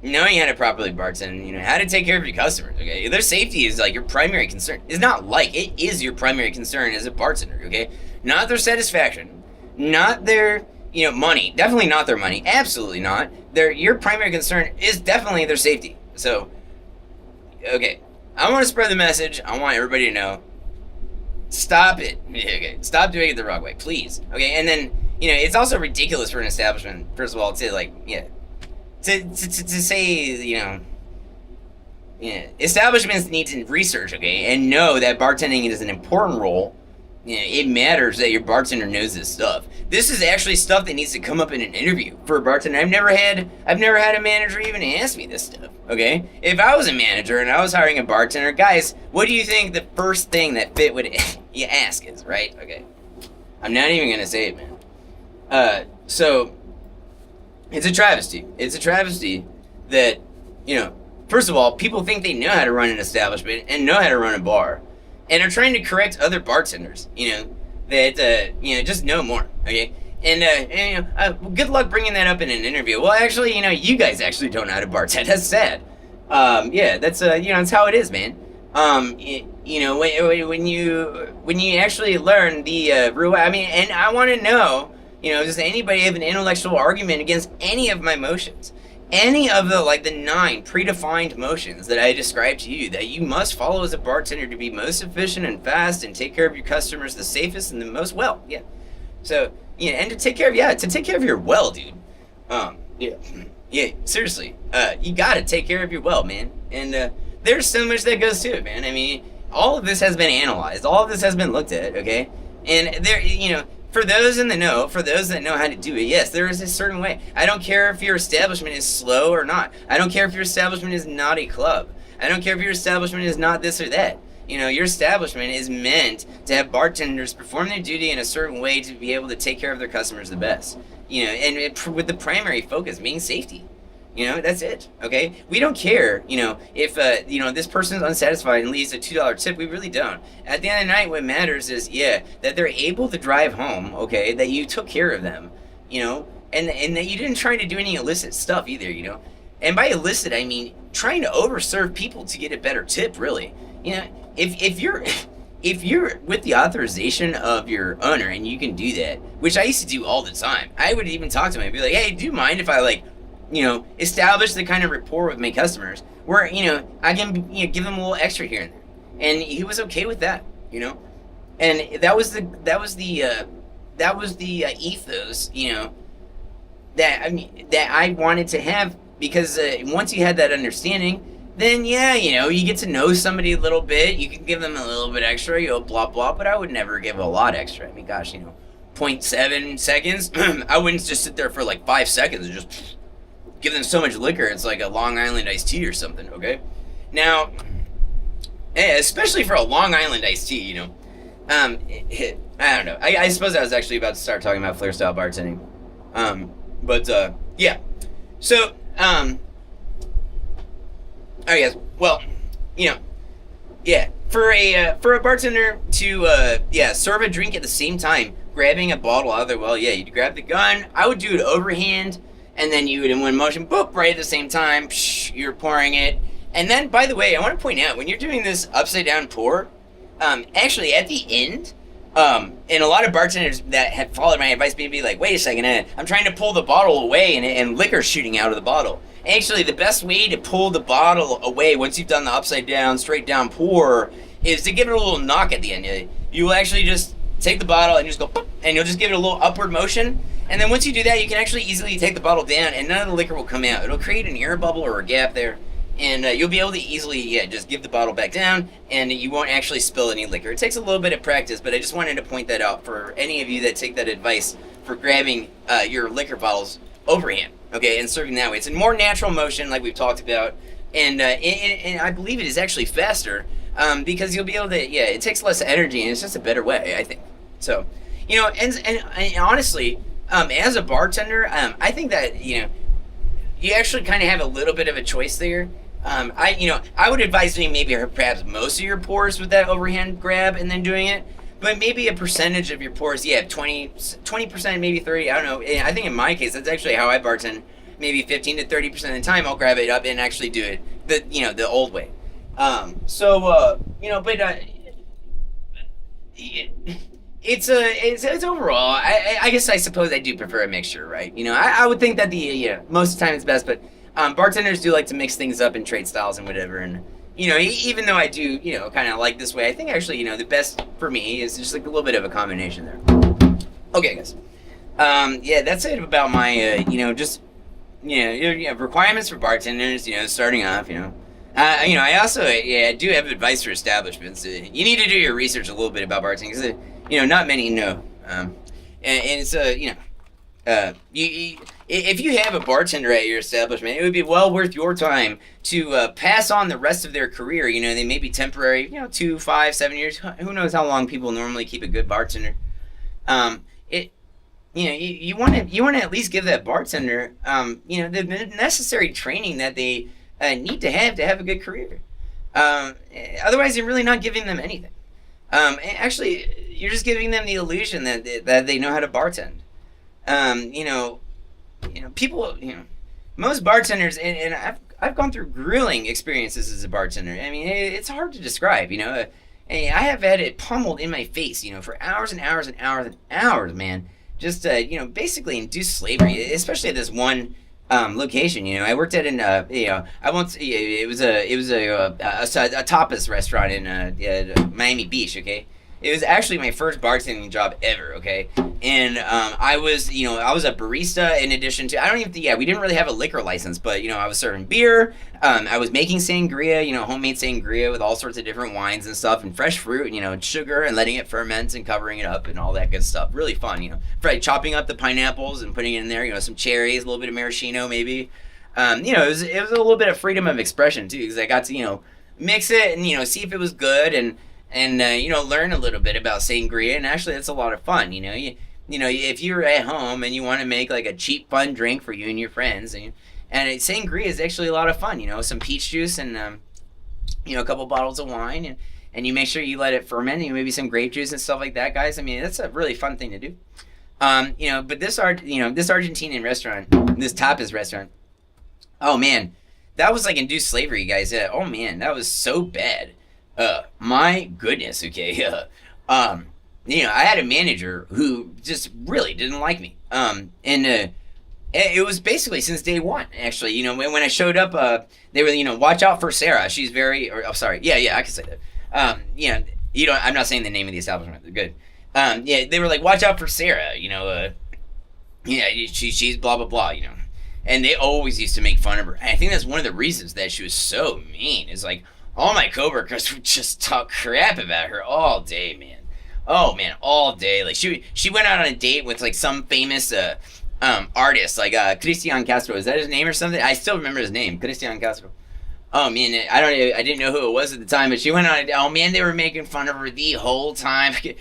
knowing how to properly bartend, how to take care of your customers, okay? Their safety is your primary concern. It's not it is your primary concern as a bartender, okay? Not their satisfaction, not their, money. Definitely not their money. Absolutely not. Your primary concern is definitely their safety. So, okay, I want to spread the message. I want everybody to know. Stop it. Okay, stop doing it the wrong way, please. Okay, and then, it's also ridiculous for an establishment, first of all, to to say, establishments need to research, okay, and know that bartending is an important role. It matters that your bartender knows this stuff. This is actually stuff that needs to come up in an interview for a bartender. I've never had a manager even ask me this stuff, okay? If I was a manager and I was hiring a bartender, guys, what do you think the first thing that Fit would you ask is, right? Okay. I'm not even gonna say it, man. So it's a travesty. It's a travesty that, first of all, people think they know how to run an establishment and know how to run a bar, and are trying to correct other bartenders, that, just know more, okay? And good luck bringing that up in an interview. Well, actually, you guys actually don't know how to bartend. That's sad. That's, that's how it is, man. When you actually learn the, and I want to know, does anybody have an intellectual argument against any of my motions? Any of the 9 predefined motions that I described to you that you must follow as a bartender to be most efficient and fast and take care of your customers the safest and the most well. Yeah. So, and to take care of your well, dude. Yeah. Yeah, seriously. You gotta take care of your well, man. And there's so much that goes to it, man. I mean, all of this has been analyzed. All of this has been looked at, okay? And there, for those in the know, for those that know how to do it, yes, there is a certain way. I don't care if your establishment is slow or not. I don't care if your establishment is not a club. I don't care if your establishment is not this or that. Your establishment is meant to have bartenders perform their duty in a certain way to be able to take care of their customers the best. With the primary focus being safety. That's it. Okay, we don't care. If this person's unsatisfied and leaves a $2 tip, we really don't. At the end of the night, what matters is that they're able to drive home. Okay, that you took care of them. And that you didn't try to do any illicit stuff either. And by illicit, I mean trying to overserve people to get a better tip. Really, if you're with the authorization of your owner and you can do that, which I used to do all the time, I would even talk to him and be like, hey, do you mind if I establish the kind of rapport with my customers where, I can, give them a little extra here and there. And he was okay with that, and that was the ethos, that I wanted to have, because once you had that understanding, then you get to know somebody a little bit. You can give them a little bit extra, blah blah. But I would never give a lot extra. I mean, gosh, 0.7 seconds. I wouldn't just sit there for like 5 seconds and just give them so much liquor. It's like a Long Island iced tea or something. Okay, now, especially for a Long Island iced tea, I don't know. I suppose I was actually about to start talking about flair style bartending. Yeah. So, I guess. Well, for a bartender to serve a drink at the same time, grabbing a bottle out of the well, you'd grab the gun. I would do it overhand, and then you would in one motion, boop, right at the same time, you're pouring it. And then, by the way, I want to point out, when you're doing this upside down pour, actually at the end, and a lot of bartenders that had followed my advice may be like, wait a second, I'm trying to pull the bottle away and liquor's shooting out of the bottle. Actually, the best way to pull the bottle away once you've done the upside down, straight down pour is to give it a little knock at the end. You will actually just take the bottle and just go, boop, and you'll just give it a little upward motion. And then once you do that, you can actually easily take the bottle down and none of the liquor will come out. It'll create an air bubble or a gap there. And you'll be able to easily, just give the bottle back down, and you won't actually spill any liquor. It takes a little bit of practice, but I just wanted to point that out for any of you that take that advice for grabbing your liquor bottles overhand, okay, and serving that way. It's a more natural motion, like we've talked about, and I believe it is actually faster, because you'll be able to, it takes less energy, and it's just a better way, I think. So, and honestly, as a bartender, I think that, you actually kind of have a little bit of a choice there. I would advise doing maybe perhaps most of your pours with that overhand grab and then doing it, but maybe a percentage of your pours, 20%, maybe 30, I don't know. I think in my case, that's actually how I bartend. Maybe 15 to 30% of the time, I'll grab it up and actually do it the old way. It's overall, I guess I suppose I do prefer a mixture, right? I would think that most of the time it's best, but bartenders do like to mix things up in trade styles and whatever, and even though I do kind of like this way, I think actually the best for me is just like a little bit of a combination there. Okay, guys. That's it about my requirements for bartenders. Starting off, I also do have advice for establishments. You need to do your research a little bit about bartending, because not many know, and it's if you have a bartender at your establishment, it would be well worth your time to pass on the rest of their career. They may be temporary, 2, 5, 7 years. Who knows how long people normally keep a good bartender? You want to at least give that bartender, the necessary training that they need to have a good career. Otherwise, you're really not giving them anything. Actually, you're just giving them the illusion that they know how to bartend. People, most bartenders, and I've gone through grueling experiences as a bartender. I mean, it's hard to describe, I have had it pummeled in my face, for hours and hours and hours and hours, man. Just, basically induced slavery, especially at this one location. I worked at it was a tapas restaurant in Miami Beach, okay? It was actually my first bartending job ever. Okay, and I was, I was a barista in addition to, I don't even, yeah, we didn't really have a liquor license, but I was serving beer. I was making sangria, homemade sangria with all sorts of different wines and stuff, and fresh fruit, and sugar, and letting it ferment and covering it up and all that good stuff. Really fun, chopping up the pineapples and putting it in there, some cherries, a little bit of maraschino maybe. It was a little bit of freedom of expression too, because I got to mix it and see if it was good, and learn a little bit about sangria. And actually, that's a lot of fun. If you're at home and you want to make like a cheap, fun drink for you and your friends, sangria is actually a lot of fun. Some peach juice and a couple bottles of wine, and you make sure you let it ferment. Maybe some grape juice and stuff like that, guys. I mean, that's a really fun thing to do. But this Argentinian restaurant, this tapas restaurant. Oh man, that was like induced slavery, guys. Oh man, that was so bad. My goodness. Okay. I had a manager who just really didn't like me. It was basically since day one. Actually, when I showed up, they were, watch out for Sarah. She's very. Sorry. Yeah, I can say that. I'm not saying the name of the establishment. They're good. They were like, watch out for Sarah. She's blah blah blah. And they always used to make fun of her. And I think that's one of the reasons that she was so mean. Is like all my coworkers would just talk crap about her all day, man. Oh man, all day. Like she went out on a date with like some famous artist, like Cristian Castro. Is that his name or something? I still remember his name, Cristian Castro. Oh man, I didn't know who it was at the time, but she went on. Oh man, they were making fun of her the whole time. He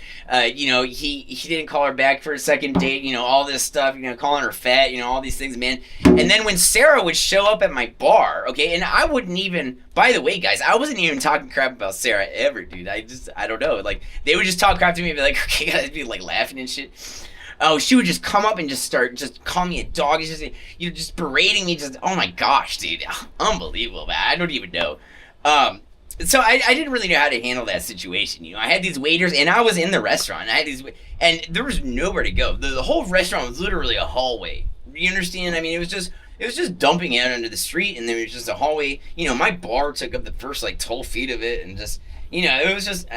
didn't call her back for a second date. All this stuff. Calling her fat. All these things, man. And then when Sarah would show up at my bar, okay, and I wouldn't even. By the way, guys, I wasn't even talking crap about Sarah ever, dude. I don't know. Like they would just talk crap to me and be like, okay, guys, be like laughing and shit. Oh, she would just come up and just call me a dog. It's just berating me. Oh my gosh, dude, unbelievable, man. I don't even know. So I didn't really know how to handle that situation. I had these waiters, and I was in the restaurant. And there was nowhere to go. The whole restaurant was literally a hallway. You understand? I mean, it was just dumping out onto the street, and there was just a hallway. My bar took up the first like 12 feet of it, and just it was just.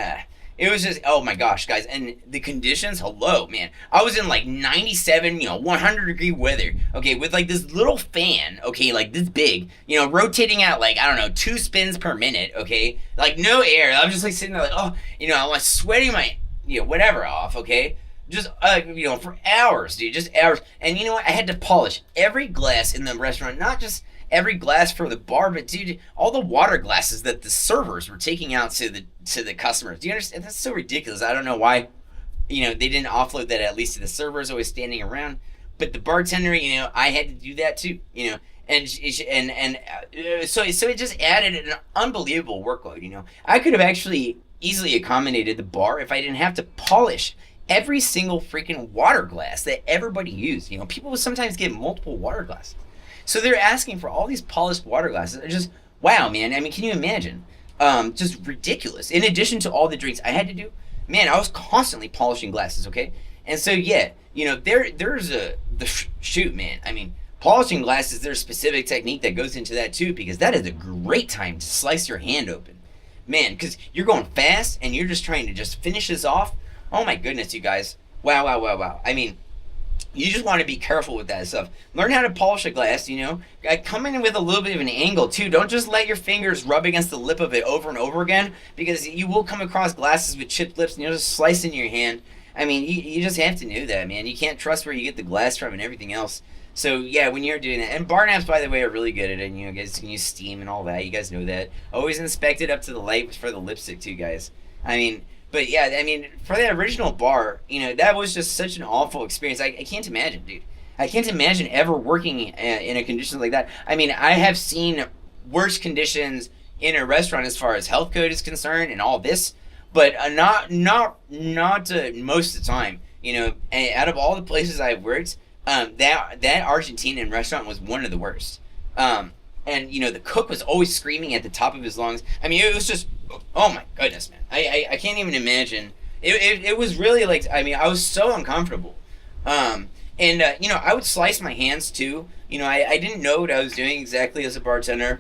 It was just, oh my gosh, guys. And the conditions, hello, man. I was in like 97, 100 degree weather, okay, with like this little fan, okay, like this big, rotating at like, I don't know, 2 spins per minute, okay? Like no air. I'm just like sitting there like, oh, I was sweating my, whatever off, okay? Just, for hours, dude, just hours. And you know what? I had to polish every glass in the restaurant, not just every glass for the bar, but dude, all the water glasses that the servers were taking out to the customers. Do you understand? That's so ridiculous. I don't know why, they didn't offload that at least to the servers always standing around. But the bartender, I had to do that too, and so it just added an unbelievable workload. I could have actually easily accommodated the bar if I didn't have to polish every single freaking water glass that everybody used. People would sometimes get multiple water glasses. So they're asking for all these polished water glasses. They're just, wow, man. I mean, can you imagine? Just ridiculous. In addition to all the drinks I had to do, man, I was constantly polishing glasses, okay? And so, yeah, shoot, man. I mean, polishing glasses, there's a specific technique that goes into that too, because that is a great time to slice your hand open. Man, because you're going fast and you're just trying to just finish this off. Oh my goodness, you guys. Wow. I mean, you just want to be careful with that stuff. Learn how to polish a glass, Come in with a little bit of an angle, too. Don't just let your fingers rub against the lip of it over and over again, because you will come across glasses with chipped lips, and you'll just slice in your hand. I mean, you just have to know that, man. You can't trust where you get the glass from and everything else. So, yeah, when you're doing that. And bar naps, by the way, are really good at it. Guys can use steam and all that. You guys know that. Always inspect it up to the light for the lipstick, too, guys. I mean... But yeah, I mean, for that original bar, that was just such an awful experience. I can't imagine, dude. I can't imagine ever working in a condition like that. I mean, I have seen worse conditions in a restaurant as far as health code is concerned and all this, but not most of the time. Out of all the places I've worked, that Argentinian restaurant was one of the worst. And the cook was always screaming at the top of his lungs. I mean, it was just, oh my goodness, man. I can't even imagine. It was really like, I mean, I was so uncomfortable. I would slice my hands too. I didn't know what I was doing exactly as a bartender.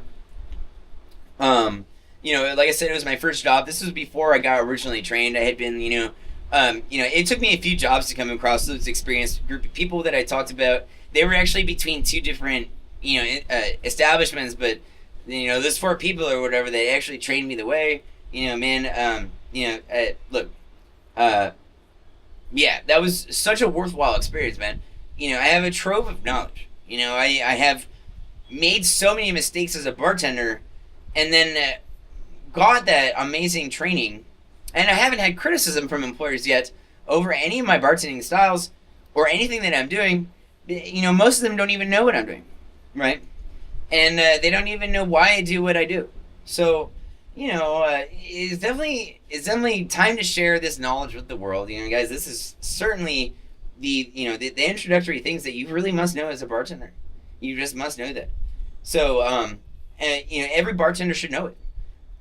like I said, it was my first job. This was before I got originally trained. I had been, it took me a few jobs to come across those experienced group of people that I talked about. They were actually between two different, establishments, but those four people or whatever, they actually trained me the way. Man, look, yeah, that was such a worthwhile experience, man. I have a trove of knowledge. I have made so many mistakes as a bartender, and then got that amazing training, and I haven't had criticism from employers yet over any of my bartending styles or anything that I'm doing. Most of them don't even know what I'm doing, right? And they don't even know why I do what I do. So, it's definitely time to share this knowledge with the world. Guys, this is certainly the introductory things that you really must know as a bartender. You just must know that. So, every bartender should know it.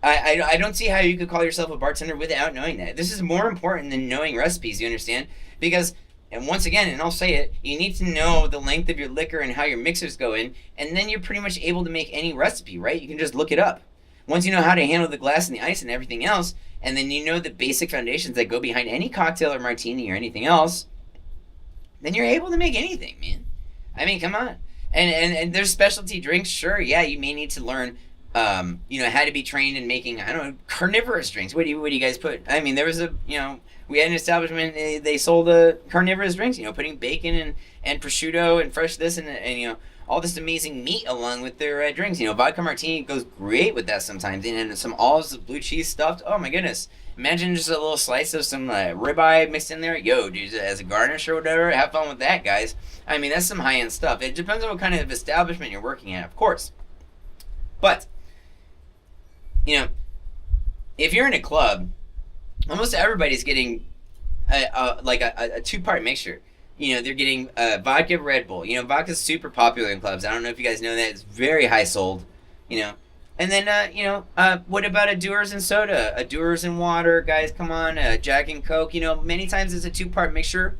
I don't see how you could call yourself a bartender without knowing that. This is more important than knowing recipes, you understand? Because, and once again, and I'll say it, you need to know the length of your liquor and how your mixers go in, and then you're pretty much able to make any recipe, right? You can just look it up. Once you know how to handle the glass and the ice and everything else, and then you know the basic foundations that go behind any cocktail or martini or anything else, then you're able to make anything, man. I mean, come on. And there's specialty drinks, sure, yeah, you may need to learn how to be trained in making, I don't know, carnivorous drinks. What do you guys put? I mean, there was we had an establishment, they sold carnivorous drinks, putting bacon and prosciutto and fresh this and all this amazing meat along with their drinks. Vodka martini goes great with that sometimes. And some olives, blue cheese stuffed. Oh my goodness. Imagine just a little slice of some ribeye mixed in there. Yo, dude, as a garnish or whatever. Have fun with that, guys. I mean, that's some high-end stuff. It depends on what kind of establishment you're working at, of course. But, if you're in a club, almost everybody's getting a two-part mixture. They're getting vodka Red Bull. Vodka's super popular in clubs. I don't know if you guys know that. It's very high sold. And then, what about a Dewar's and soda? A Dewar's and water, guys, come on. Jack and Coke. Many times it's a two-part mixture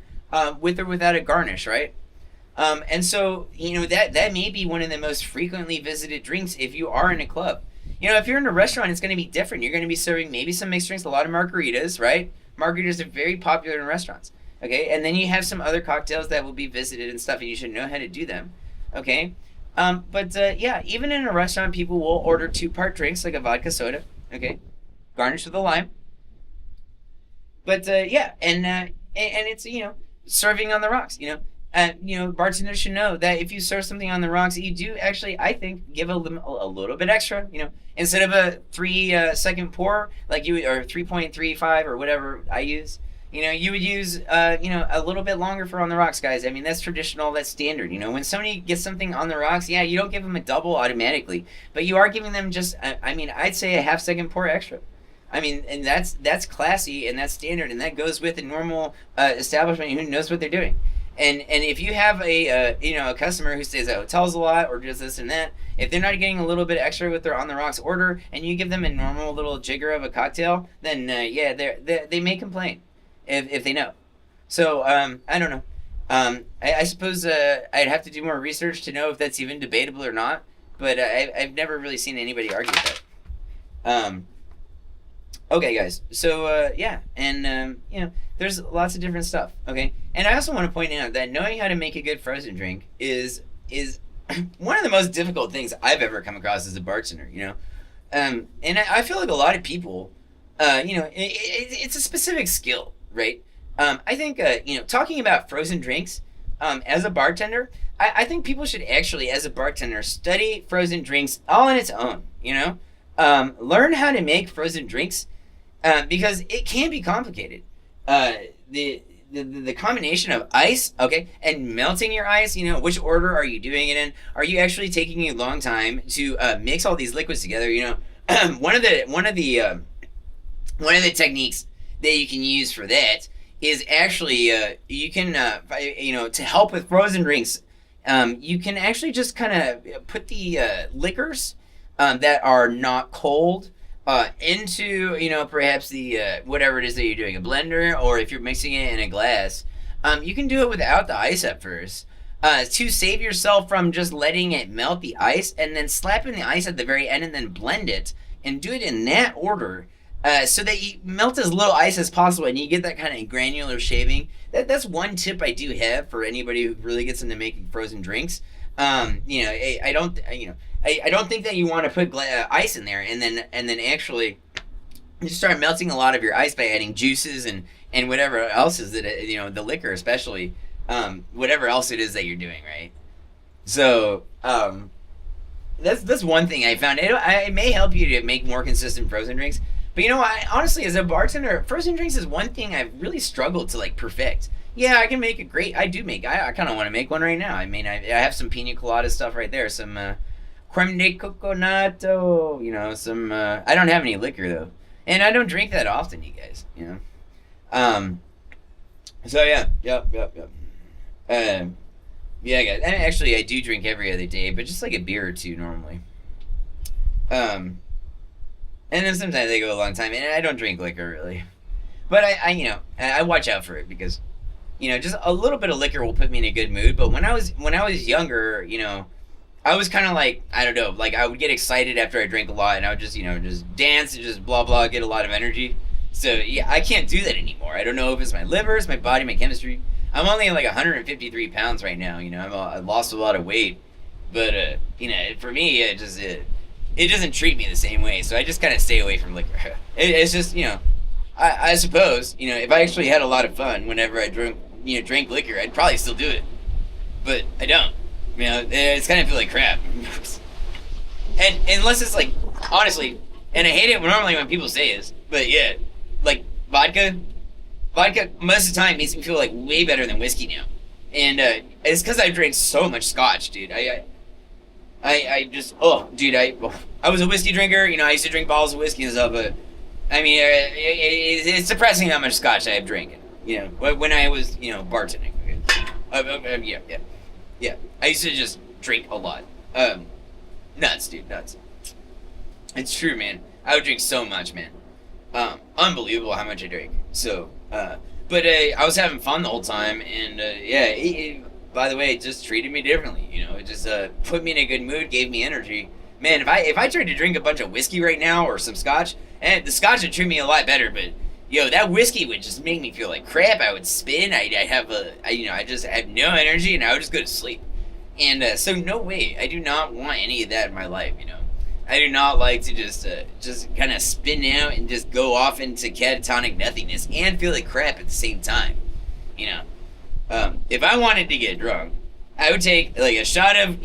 with or without a garnish, right? And so, that may be one of the most frequently visited drinks if you are in a club. If you're in a restaurant, it's going to be different. You're going to be serving maybe some mixed drinks, a lot of margaritas, right? Margaritas are very popular in restaurants. Okay, and then you have some other cocktails that will be visited and stuff, and you should know how to do them. Okay, yeah, even in a restaurant, people will order two-part drinks like a vodka soda. Okay, garnished with a lime. But yeah, and it's serving on the rocks. Bartenders should know that if you serve something on the rocks, you do actually, I think, give a little bit extra. Instead of a 3-second pour like or 3.35 or whatever I use. You would use, a little bit longer for on the rocks, guys. I mean, that's traditional, that's standard. When somebody gets something on the rocks, yeah, you don't give them a double automatically, but you are giving them just, I'd say a half-second pour extra. I mean, and that's classy and that's standard, and that goes with a normal establishment who knows what they're doing. And if you have a customer who stays at hotels a lot or does this and that, if they're not getting a little bit extra with their on the rocks order, and you give them a normal little jigger of a cocktail, then yeah, they may complain. If they know. So, I don't know. I suppose I'd have to do more research to know if that's even debatable or not, but I've never really seen anybody argue that. Okay, guys. So, yeah, and, there's lots of different stuff, okay? And I also want to point out that knowing how to make a good frozen drink is one of the most difficult things I've ever come across as a bartender, And I feel like a lot of people, it's a specific skill. Right. I think, talking about frozen drinks as a bartender, I think people should actually, as a bartender, study frozen drinks all on its own, learn how to make frozen drinks because it can be complicated. The combination of ice, okay, and melting your ice, which order are you doing it in? Are you actually taking a long time to mix all these liquids together? One of the techniques that you can use for that is actually you can to help with frozen drinks, you can actually just kind of put the liquors that are not cold into perhaps the whatever it is that you're doing, a blender, or if you're mixing it in a glass, you can do it without the ice at first to save yourself from just letting it melt the ice and then slapping the ice at the very end and then blend it. and do it in that order, so that you melt as little ice as possible, and you get that kind of granular shaving. That's one tip I do have for anybody who really gets into making frozen drinks. I don't think that you want to put ice in there and then actually you start melting a lot of your ice by adding juices and whatever else is that the liquor especially, whatever else it is that you're doing, right? So that's one thing I found. It may help you to make more consistent frozen drinks. But honestly, as a bartender, frozen drinks is one thing I've really struggled to like perfect. Yeah, I can make a great. I do make. I kind of want to make one right now. I mean, I have some pina colada stuff right there. Some creme de coconato. Some. I don't have any liquor though, and I don't drink that often, you guys. So yeah, yep. Yeah, guys. And actually, I do drink every other day, but just like a beer or two normally. And then sometimes I go a long time, and I don't drink liquor really. But I watch out for it because, just a little bit of liquor will put me in a good mood. But when I was younger, I was kind of like, I don't know, like I would get excited after I drank a lot, and I would just just dance and just blah blah, get a lot of energy. So yeah, I can't do that anymore. I don't know if it's my liver, it's my body, my chemistry. I'm only like 153 pounds right now. I lost a lot of weight, but for me, it doesn't treat me the same way. So I just kind of stay away from liquor. It's just I suppose if I actually had a lot of fun whenever I drank liquor, I'd probably still do it, but I don't. It's kind of feel like crap. And unless it's like honestly, and I hate it normally when people say this, but yeah, like vodka most of the time makes me feel like way better than whiskey now, and it's because I drank so much scotch, dude. I just I was a whiskey drinker. I used to drink bottles of whiskey and stuff, but I mean it's depressing how much scotch I have drinking. When I was bartending. Yeah. I used to just drink a lot. Nuts, dude, nuts. It's true, man. I would drink so much, man. Unbelievable how much I drank. So, but I was having fun the whole time, and by the way, it just treated me differently. It just put me in a good mood, gave me energy. Man, if I tried to drink a bunch of whiskey right now or some scotch, and the scotch would treat me a lot better, but that whiskey would just make me feel like crap. I would spin. I just had no energy, and I would just go to sleep. And so no way. I do not want any of that in my life. I do not like to just kind of spin out and just go off into catatonic nothingness and feel like crap at the same time. If I wanted to get drunk, I would take like a shot of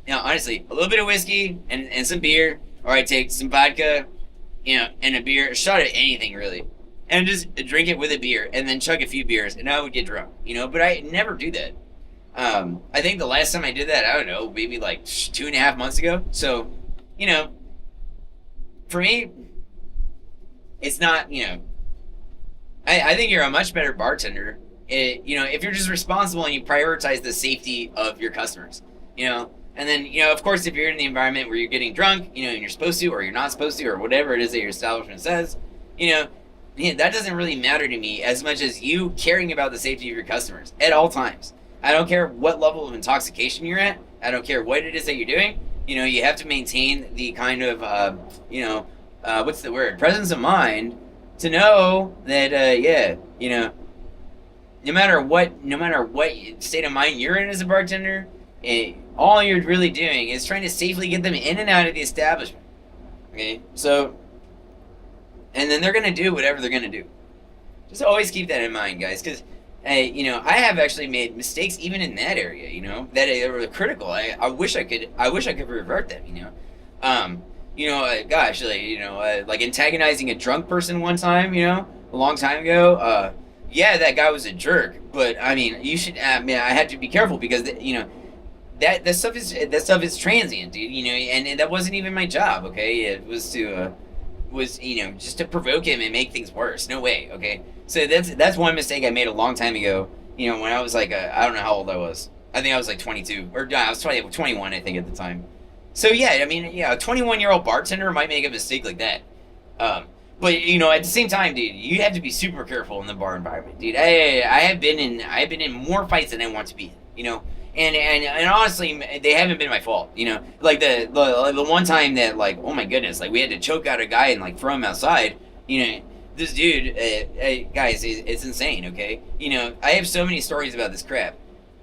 honestly a little bit of whiskey and some beer, or I'd take some vodka, and a beer, a shot of anything really, and just drink it with a beer and then chug a few beers, and I would get drunk. But I never do that. I think the last time I did that, I don't know, maybe like 2.5 months ago. So, for me, it's not, I think you're a much better bartender, if you're just responsible and you prioritize the safety of your customers, and then, of course, if you're in the environment where you're getting drunk, and you're supposed to, or you're not supposed to, or whatever it is that your establishment says, that doesn't really matter to me as much as you caring about the safety of your customers at all times. I don't care what level of intoxication you're at. I don't care what it is that you're doing. You have to maintain the kind of, what's the word? Presence of mind to know that, no matter what state of mind you're in as a bartender, all you're really doing is trying to safely get them in and out of the establishment. Okay? So, and then they're going to do whatever they're going to do. Just always keep that in mind, guys, because I have actually made mistakes even in that area, that were critical. I wish I could revert them, gosh, like antagonizing a drunk person one time, a long time ago. That guy was a jerk, but I mean, you should, I had to be careful because, that stuff is transient, dude, and that wasn't even my job, okay? It was to, just to provoke him and make things worse. No way, okay? So that's one mistake I made a long time ago. When I was like, I don't know how old I was. I think I was like 22, or I was 21, I think at the time. So yeah, I mean, a 21-year-old bartender might make a mistake like that. But at the same time, dude, you have to be super careful in the bar environment, dude. I have been in more fights than I want to be in. And honestly, they haven't been my fault. You know, like the one time that like, oh my goodness, like we had to choke out a guy and like throw him outside. You know, this dude, guys, it's insane. Okay, you know, I have so many stories about this crap,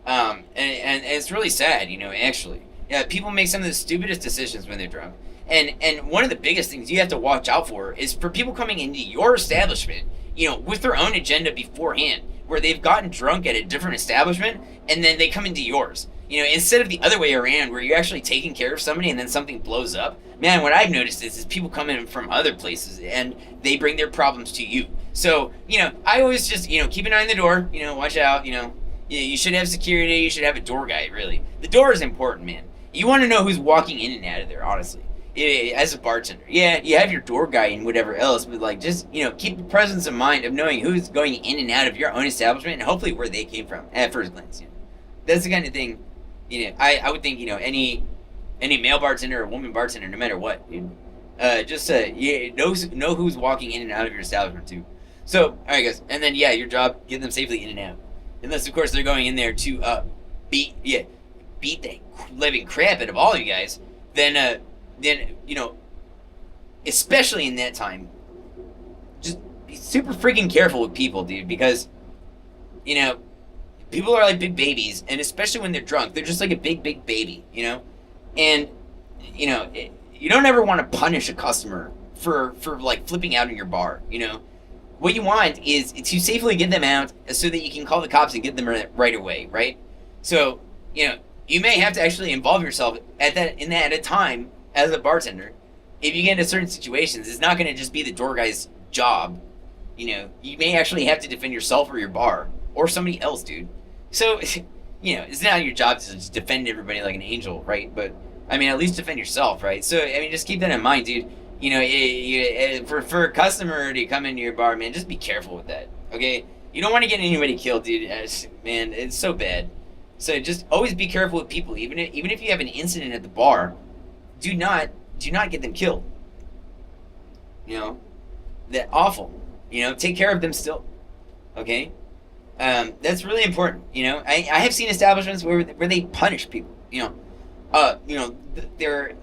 and it's really sad. You know, actually, yeah, people make some of the stupidest decisions when they're drunk. And one of the biggest things you have to watch out for is for people coming into your establishment, you know, with their own agenda beforehand, where they've gotten drunk at a different establishment and then they come into yours. You know, instead of the other way around where you're actually taking care of somebody and then something blows up. Man, what I've noticed is people come in from other places and they bring their problems to you. So, you know, I always just, you know, keep an eye on the door, you know, watch out, you know. You should have security, you should have a door guy, really. The door is important, man. You want to know who's walking in and out of there, honestly. As a bartender, yeah, you have your door guy and whatever else, but like just, you know, keep the presence of mind of knowing who's going in and out of your own establishment and hopefully where they came from at first glance. You know, that's the kind of thing. You know, I would think, you know, any male bartender or woman bartender, no matter what, you know, just yeah, know who's walking in and out of your establishment too. So, all right, guys, and then yeah, your job, get them safely in and out, unless of course they're going in there to beat the living crap out of all you guys. Then, you know, especially in that time, just be super freaking careful with people, dude, because, you know, people are like big babies, and especially when they're drunk, they're just like a big baby, you know? And, you know, you don't ever want to punish a customer for like flipping out in your bar, you know? What you want is to safely get them out so that you can call the cops and get them right away, right? So, you know, you may have to actually involve yourself at a time as a bartender. If you get into certain situations, it's not going to just be the door guy's job. You know, you may actually have to defend yourself or your bar or somebody else, dude. So, you know, it's not your job to just defend everybody like an angel, right? But I mean, at least defend yourself, right? So, I mean, just keep that in mind, dude. You know, for a customer to come into your bar, man, just be careful with that, okay? You don't want to get anybody killed, dude. Man, it's so bad. So just always be careful with people, even if you have an incident at the bar. Do not get them killed. You know, that awful. You know, take care of them still. Okay, that's really important. You know, I have seen establishments where they punish people. You know, they're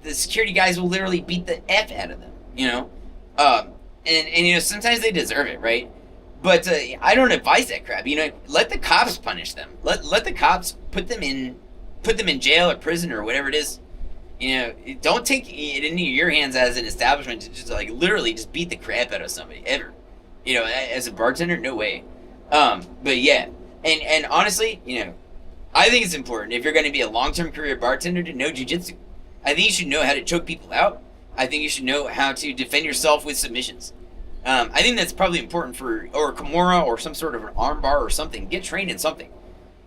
the security guys will literally beat the F out of them. You know, and you know sometimes they deserve it, right? But I don't advise that crap. You know, let the cops punish them. Let the cops put them in jail or prison or whatever it is. You know, don't take it into your hands as an establishment to just like literally just beat the crap out of somebody ever. You know, as a bartender, no way. But yeah, and honestly, you know, I think it's important if you're going to be a long-term career bartender to know jiu-jitsu. I think you should know how to choke people out. I think you should know how to defend yourself with submissions. I think that's probably important or Kimura or some sort of an armbar or something. Get trained in something,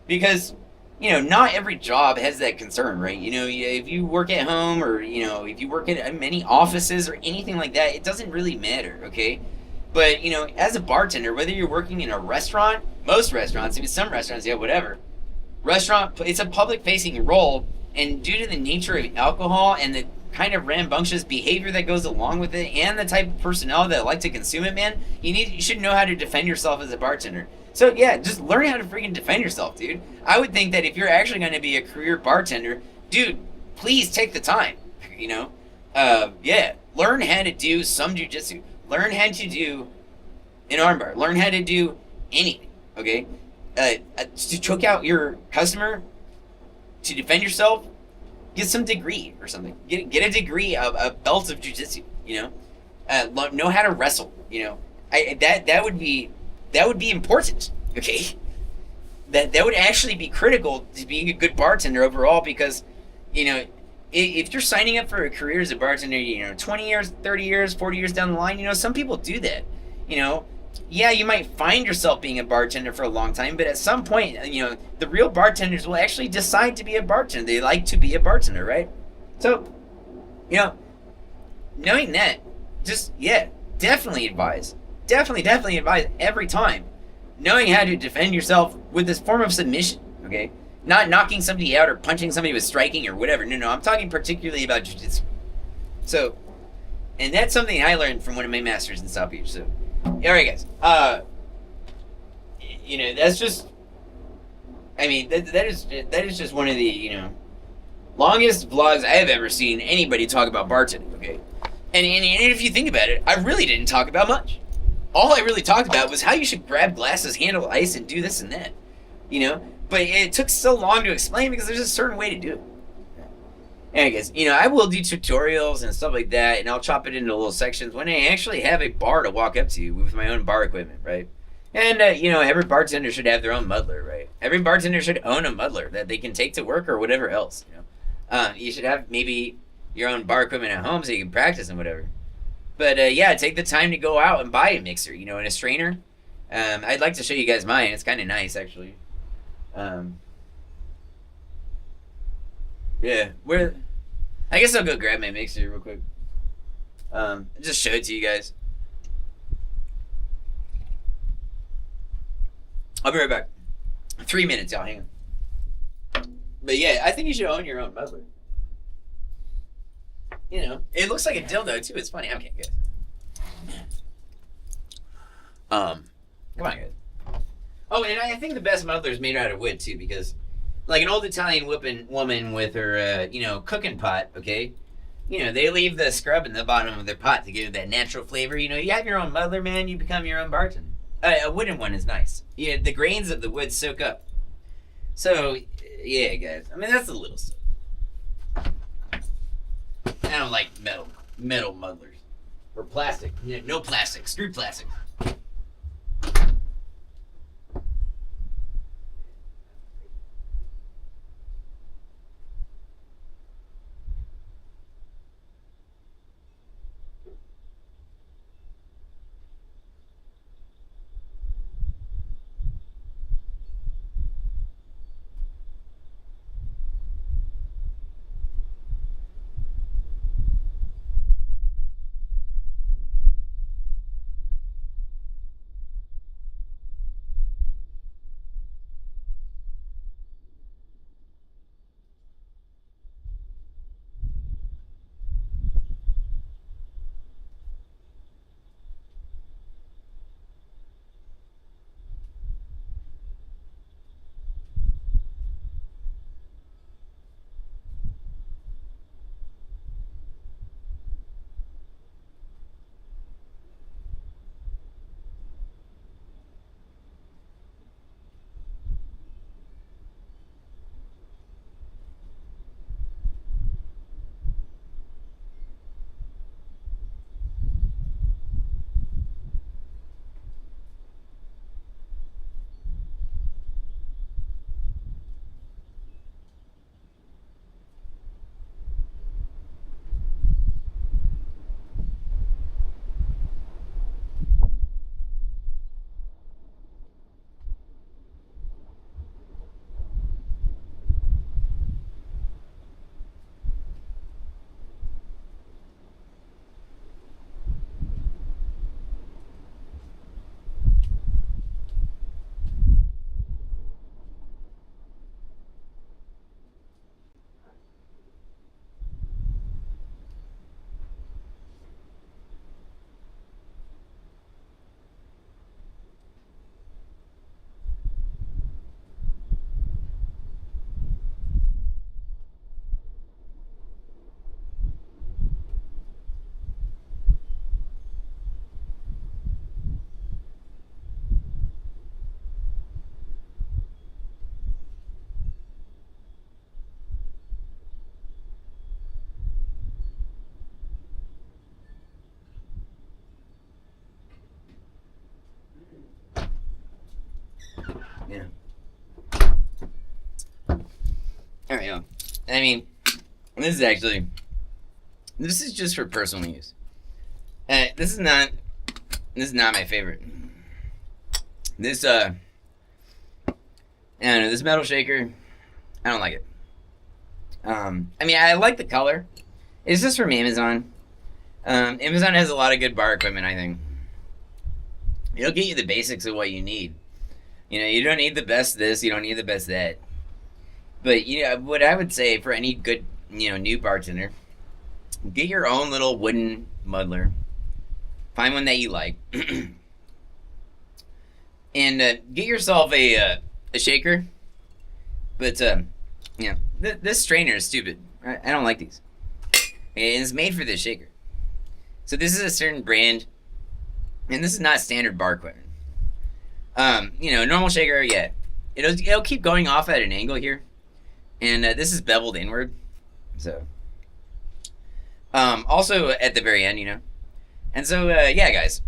because you know, not every job has that concern, right? You know, if you work at home or, you know, if you work at many offices or anything like that, it doesn't really matter, okay? But, you know, as a bartender, whether you're working in a restaurant, most restaurants, even some restaurants, yeah, whatever. Restaurant, it's a public-facing role, and due to the nature of alcohol and the kind of rambunctious behavior that goes along with it and the type of personnel that like to consume it, man, you should know how to defend yourself as a bartender. So yeah, just learn how to freaking defend yourself, dude. I would think that if you're actually going to be a career bartender, dude, please take the time, you know? Yeah, learn how to do some jiu-jitsu. Learn how to do an armbar. Learn how to do anything, okay? To choke out your customer, to defend yourself, get some degree or something. Get a degree, a belt of jiu-jitsu, you know? Know how to wrestle, you know? That would be important, okay? That would actually be critical to being a good bartender overall, because, you know, if you're signing up for a career as a bartender, you know, 20 years, 30 years, 40 years down the line, you know, some people do that, you know? Yeah, you might find yourself being a bartender for a long time, but at some point, you know, the real bartenders will actually decide to be a bartender. They like to be a bartender, right? So, you know, knowing that, just, yeah, definitely advise every time knowing how to defend yourself with this form of submission, okay? Not knocking somebody out or punching somebody with striking or whatever. No, I'm talking particularly about jiu-jitsu. So, and that's something I learned from one of my masters in South Beach. So, all right, guys. You know, that's just I mean, that is just one of the longest vlogs I have ever seen anybody talk about bartending. Okay, and if you think about it, I really didn't talk about much. All I really talked about was how you should grab glasses, handle ice, and do this and that. But it took so long to explain because there's a certain way to do it. And I guess, I will do tutorials and stuff like that, and I'll chop it into little sections when I actually have a bar to walk up to with my own bar equipment, right? And, every bartender should have their own muddler, right? Every bartender should own a muddler that they can take to work or whatever else, You should have maybe your own bar equipment at home so you can practice and whatever. But, yeah, take the time to go out and buy a mixer, and a strainer. I'd like to show you guys mine. It's kind of nice, actually. Yeah, I guess I'll go grab my mixer real quick. Just show it to you guys. I'll be right back. 3 minutes, y'all. Hang on. But yeah, I think you should own your own muffler. It looks like a dildo too. It's funny. Okay, good. Come on, guys. Oh, and I think the best muddler is made out of wood too, because like an old Italian woman with her, cooking pot, okay? They leave the scrub in the bottom of their pot to give it that natural flavor. You have your own muddler, man, you become your own bartender. A wooden one is nice. Yeah, the grains of the wood soak up. So, yeah, guys. I mean, that's a little stuff. I don't like metal muddlers. Or plastic. No plastic. Screw plastic. Yeah. There we go. I mean, this is just for personal use. This is not my favorite. This I don't know, this metal shaker, I don't like it. I mean, I like the color. It's just from Amazon. Amazon has a lot of good bar equipment, I think. It'll get you the basics of what you need. You don't need the best this, you don't need the best that. But, what I would say for any good, new bartender, get your own little wooden muddler. Find one that you like. And get yourself a shaker. But this strainer is stupid. I don't like these. And it's made for this shaker. So this is a certain brand, and this is not standard bar equipment. Normal shaker, yeah, it'll keep going off at an angle here, and this is beveled inward. So, also at the very end, and so yeah, guys,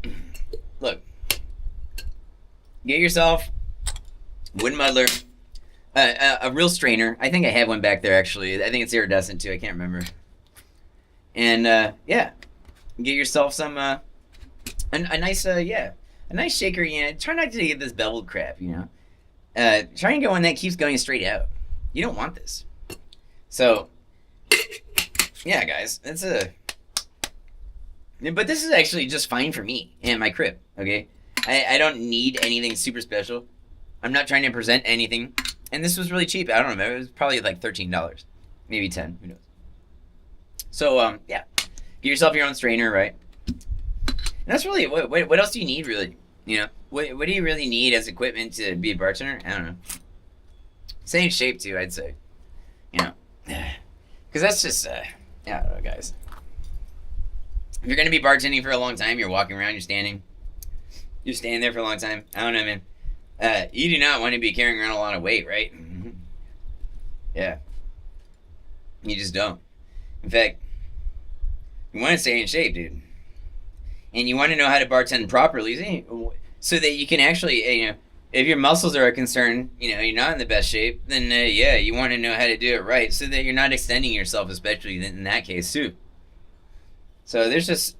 look, get yourself wooden muddler, a real strainer. I think I have one back there actually. I think it's iridescent too. I can't remember. And yeah, get yourself some a nice a nice shaker. Try not to get this beveled crap. Try and get one that keeps going straight out. You don't want this. So yeah, guys, that's but this is actually just fine for me and my crib. Okay, I don't need anything super special. I'm not trying to present anything, and this was really cheap. I don't know, it was probably like $13, maybe 10. Who knows? So yeah, get yourself your own strainer, right? And that's really what else do you need, really? What do you really need as equipment to be a bartender? I don't know. Same shape too, I'd say. Because that's just I don't know, guys. If you're gonna be bartending for a long time, you're walking around, you're standing there for a long time. I don't know, man. You do not want to be carrying around a lot of weight, right? Yeah. You just don't. In fact, you want to stay in shape, dude. And you want to know how to bartend properly so that you can actually, if your muscles are a concern, you're not in the best shape, then yeah, you want to know how to do it right so that you're not extending yourself, especially in that case too. So there's just,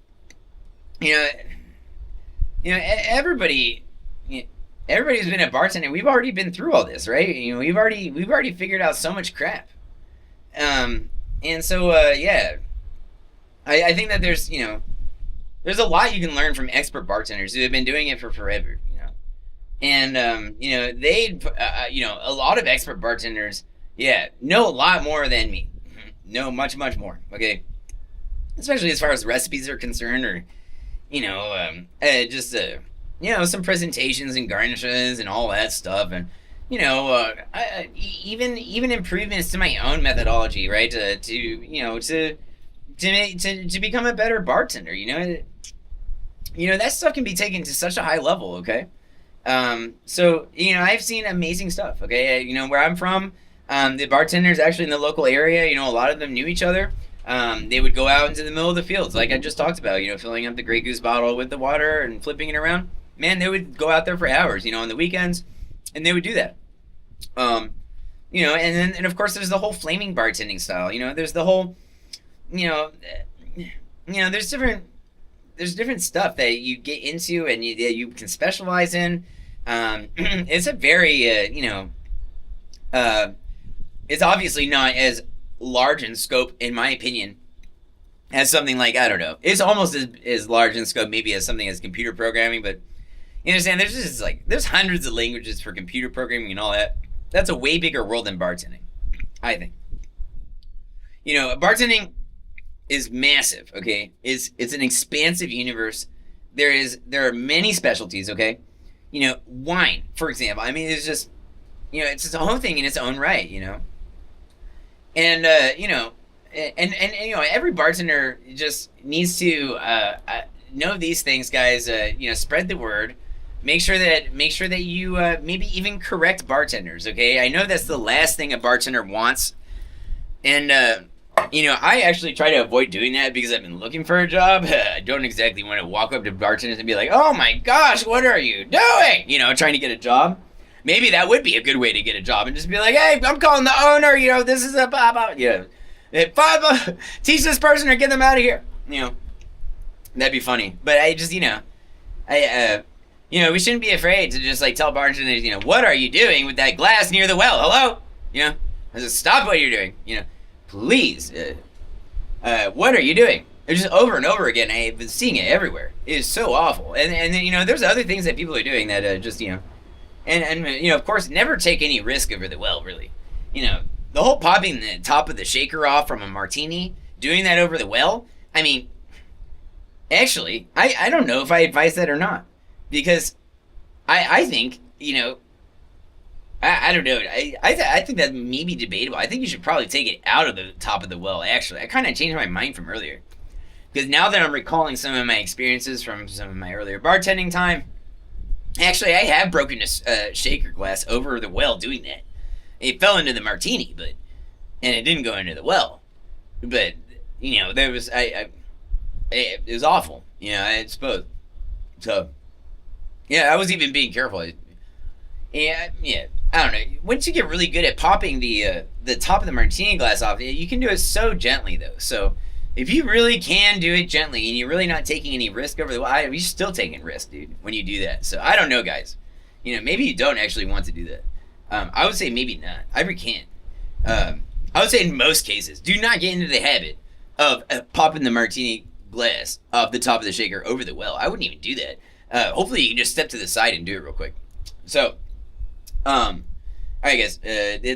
everybody, everybody's been a bartender. We've already been through all this, right? We've already figured out so much crap. And so, yeah, I think that there's a lot you can learn from expert bartenders who have been doing it for forever, and, a lot of expert bartenders, yeah, know a lot more than me, know much, much more, okay, especially as far as recipes are concerned, or, some presentations and garnishes and all that stuff, and, even improvements to my own methodology, right? To become a better bartender, that stuff can be taken to such a high level, okay? So I've seen amazing stuff, okay? Where I'm from, the bartenders actually in the local area, a lot of them knew each other. They would go out into the middle of the fields, like I just talked about, filling up the Grey Goose bottle with the water and flipping it around. Man, they would go out there for hours, on the weekends, and they would do that. And then of course there's the whole flaming bartending style. There's the whole, there's different stuff that you get into and you can specialize in. It's a very, it's obviously not as large in scope, in my opinion, as something like, I don't know, it's almost as large in scope maybe as something as computer programming, but you understand, there's hundreds of languages for computer programming and all that. That's a way bigger world than bartending, I think. Bartending is massive, okay? It's an expansive universe. There are many specialties, okay? Wine, for example. I mean, it's just, it's its own thing in its own right, And, every bartender just needs to know these things, guys. Spread the word. Make sure that you maybe even correct bartenders, okay? I know that's the last thing a bartender wants. And, I actually try to avoid doing that because I've been looking for a job. I don't exactly want to walk up to bartenders and be like, oh my gosh, what are you doing? Trying to get a job. Maybe that would be a good way to get a job and just be like, hey, I'm calling the owner, this is a blah, blah, teach this person or get them out of here. That'd be funny. But I just, we shouldn't be afraid to just tell bartenders, what are you doing with that glass near the well? Hello? Just stop what you're doing. Please. What are you doing? It's just over and over again. I've been seeing it everywhere. It is so awful. And then, there's other things that people are doing that just, and of course, never take any risk over the well, really. The whole popping the top of the shaker off from a martini, doing that over the well, I mean, actually, I don't know if I advise that or not. Because I think, I I don't know. I think that may be debatable. I think you should probably take it out of the top of the well. Actually, I kind of changed my mind from earlier because now that I'm recalling some of my experiences from some of my earlier bartending time, actually, I have broken a shaker glass over the well doing that. It fell into the martini, and it didn't go into the well. But there was it was awful. I suppose. So yeah, I was even being careful. Yeah. I don't know. Once you get really good at popping the top of the martini glass off, you can do it so gently though. So if you really can do it gently and you're really not taking any risk over the well, you're still taking risk, dude, when you do that. So I don't know, guys. Maybe you don't actually want to do that. I would say maybe not. I recant. I would say in most cases, do not get into the habit of popping the martini glass off the top of the shaker over the well. I wouldn't even do that. Hopefully you can just step to the side and do it real quick. So, all right, guys.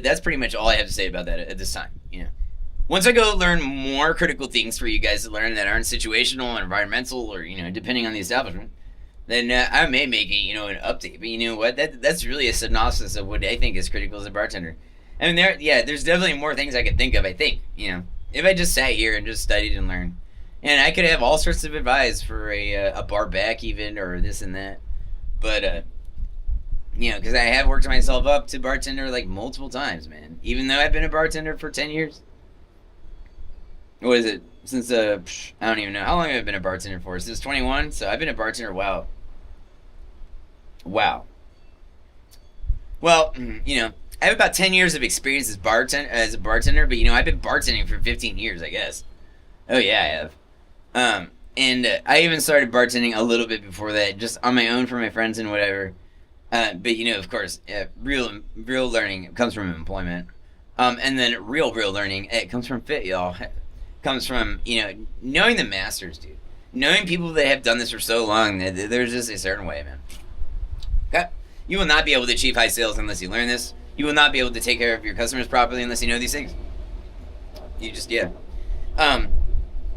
That's pretty much all I have to say about that at this time. Once I go learn more critical things for you guys to learn that aren't situational or environmental, or depending on the establishment, then I may make an update. But you know what? That's really a synopsis of what I think is critical as a bartender. I mean, there's definitely more things I could think of. I think if I just sat here and just studied and learned, and I could have all sorts of advice for a bar back even or this and that, but because I have worked myself up to bartender like multiple times, man. Even though I've been a bartender for 10 years. What is it? Since, I don't even know. How long have I been a bartender for? Since 21? So I've been a bartender, wow. Well, I have about 10 years of experience as a bartender, but I've been bartending for 15 years, I guess. Oh yeah, I have. And I even started bartending a little bit before that, just on my own for my friends and whatever. But of course, real learning comes from employment, and then real learning it comes from fit, y'all. Comes from knowing the masters, dude. Knowing people that have done this for so long that there's just a certain way, man. Okay, you will not be able to achieve high sales unless you learn this. You will not be able to take care of your customers properly unless you know these things. You just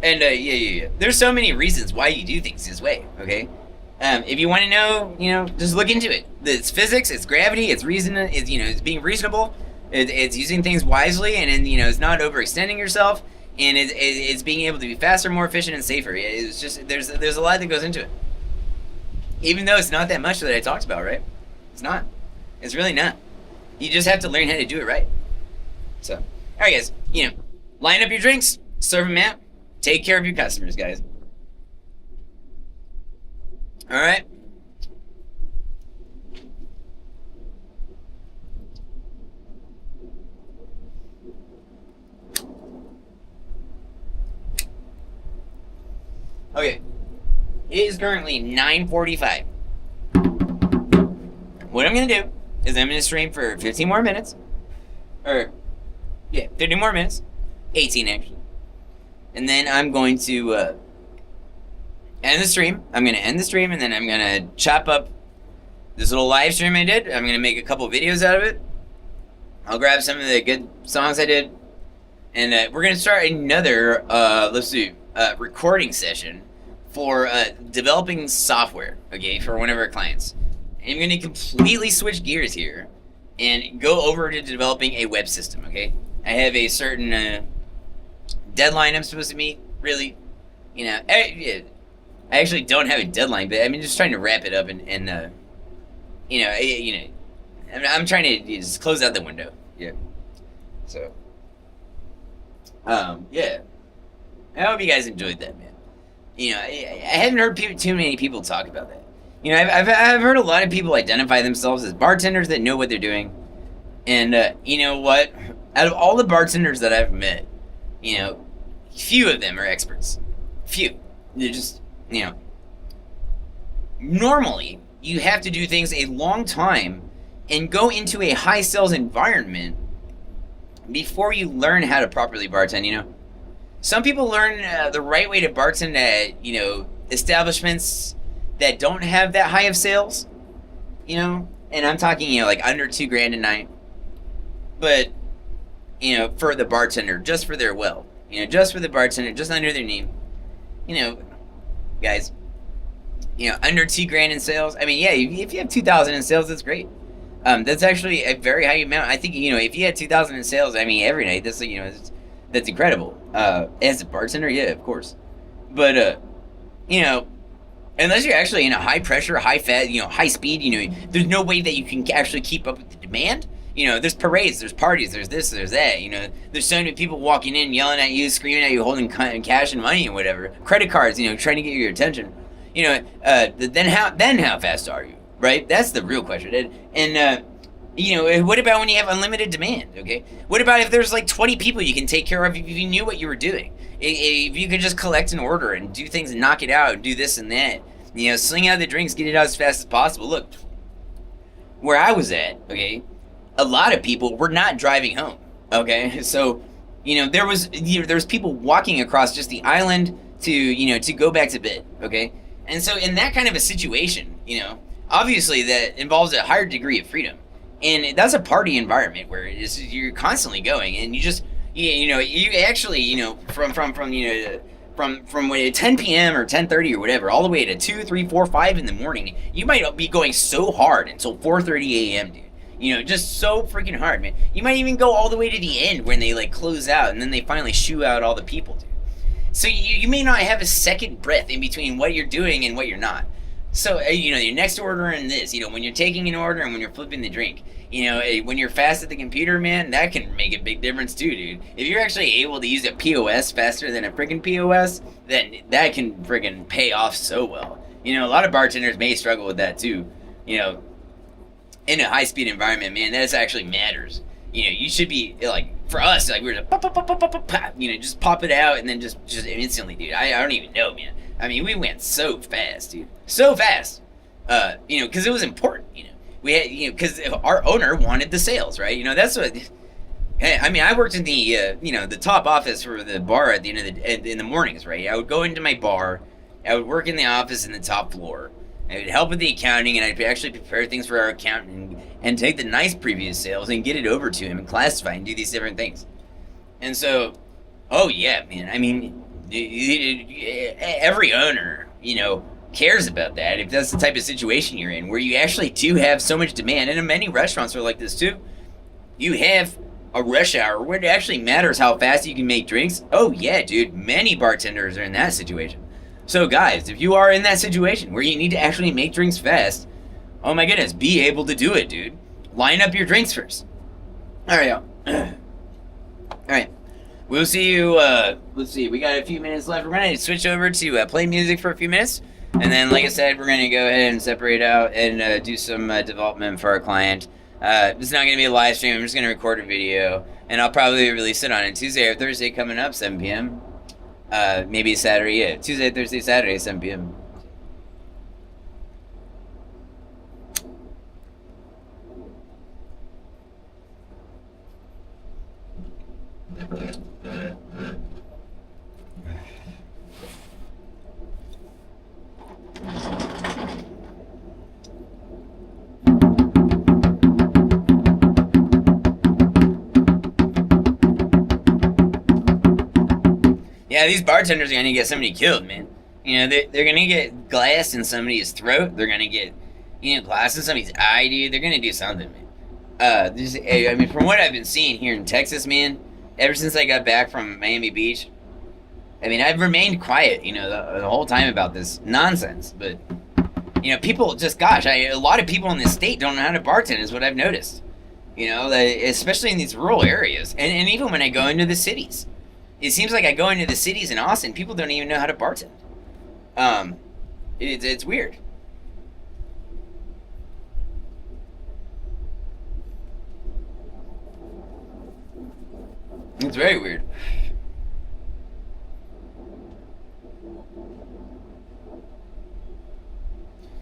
There's so many reasons why you do things this way. Okay. If you want to know, just look into it. It's physics, it's gravity, it's reason, it's being reasonable, it's using things wisely, and then it's not overextending yourself, and it's being able to be faster, more efficient, and safer. It's just there's a lot that goes into it. Even though it's not that much that I talked about, right? It's not. It's really not. You just have to learn how to do it right. So, all right, guys. Line up your drinks, serve them out, take care of your customers, guys. All right. Okay. It is currently 9:45. What I'm going to do is I'm going to stream for 15 more minutes. 50 more minutes. 18, actually. And then I'm going to end the stream. I'm going to end the stream, and then I'm going to chop up this little live stream I did. I'm going to make a couple videos out of it. I'll grab some of the good songs I did. And we're going to start another, recording session for developing software, okay, for one of our clients. And I'm going to completely switch gears here and go over to developing a web system, okay? I have a certain deadline I'm supposed to meet, really. I actually don't have a deadline, but I'm just trying to wrap it up and I'm trying to just close out the window. Yeah. So, yeah. I hope you guys enjoyed that, man. I haven't heard too many people talk about that. I've heard a lot of people identify themselves as bartenders that know what they're doing. And, you know what? Out of all the bartenders that I've met, few of them are experts. Few. They're just, normally you have to do things a long time and go into a high sales environment before you learn how to properly bartend, Some people learn the right way to bartend at, establishments that don't have that high of sales, and I'm talking, like under $2,000 a night. But, for the bartender, just for their just for the bartender, just under their name, guys, under $2,000 in sales. I mean, yeah, if you have 2,000 in sales, that's great. That's actually a very high amount. I think if you had 2,000 in sales, I mean every night, that's incredible. As a bartender, yeah, of course. But you know, unless you're actually in a high pressure, high fat, high speed, there's no way that you can actually keep up with the demand. There's parades, there's parties, there's this, there's that. There's so many people walking in, yelling at you, screaming at you, holding cash and money and whatever, credit cards, trying to get your attention. Then how fast are you? Right? That's the real question. What about when you have unlimited demand? Okay, what about if there's like 20 people you can take care of if you knew what you were doing? If you could just collect an order and do things and knock it out and do this and that, sling out the drinks, get it out as fast as possible. Look, where I was at, okay, a lot of people were not driving home. Okay, so there was people walking across just the island to go back to bed. Okay, and so in that kind of a situation, obviously that involves a higher degree of freedom, and that's a party environment where you're constantly going, and you actually from 10 p.m. or 10:30 or whatever, all the way to 2, 3, 4, 5 in the morning, you might be going so hard until 4:30 a.m., dude. Just so freaking hard, man. You might even go all the way to the end when they like close out and then they finally shoo out all the people, dude. So you may not have a second breath in between what you're doing and what you're not. So, your next order and this, when you're taking an order and when you're flipping the drink, when you're fast at the computer, man, that can make a big difference too, dude. If you're actually able to use a POS faster than a freaking POS, then that can freaking pay off so well. A lot of bartenders may struggle with that too. In a high-speed environment, man, that actually matters. You should be, like, for us, like, we're just pop, pop, pop, pop, pop, pop, just pop it out and then just instantly, dude. I don't even know, man. I mean, we went so fast, dude. So fast. Because it was important, We had, because our owner wanted the sales, right? That's what... I mean, I worked in the, the top office for the bar at the end of in the mornings, right? I would go into my bar. I would work in the office in the top floor. I would help with the accounting, and I'd actually prepare things for our accountant and take the nice previous sales and get it over to him and classify and do these different things. And so, oh yeah, man. I mean, every owner, cares about that. If that's the type of situation you're in, where you actually do have so much demand, and many restaurants are like this too. You have a rush hour where it actually matters how fast you can make drinks. Oh yeah, dude. Many bartenders are in that situation. So guys, if you are in that situation where you need to actually make drinks fast, oh my goodness, be able to do it, dude. Line up your drinks first. All right, y'all. All right. We'll see you, let's see, we got a few minutes left. We're going to switch over to play music for a few minutes. And then, like I said, we're going to go ahead and separate out and do some development for our client. It's not going to be a live stream. I'm just going to record a video. And I'll probably release it on a Tuesday or Thursday coming up, 7 p.m. Maybe Saturday, yeah. Tuesday, Thursday, Saturday, 7 p.m. Yeah, these bartenders are gonna get somebody killed, man. They're gonna get glass in somebody's throat. They're gonna get, glass in somebody's eye, dude. They're gonna do something, man. I mean, from what I've been seeing here in Texas, man, ever since I got back from Miami Beach, I mean, I've remained quiet, the whole time about this nonsense. But, people just, gosh, a lot of people in this state don't know how to bartend, is what I've noticed. Especially in these rural areas, and even when I go into the cities. It seems like I go into the cities in Austin, people don't even know how to bartend. It's weird. It's very weird.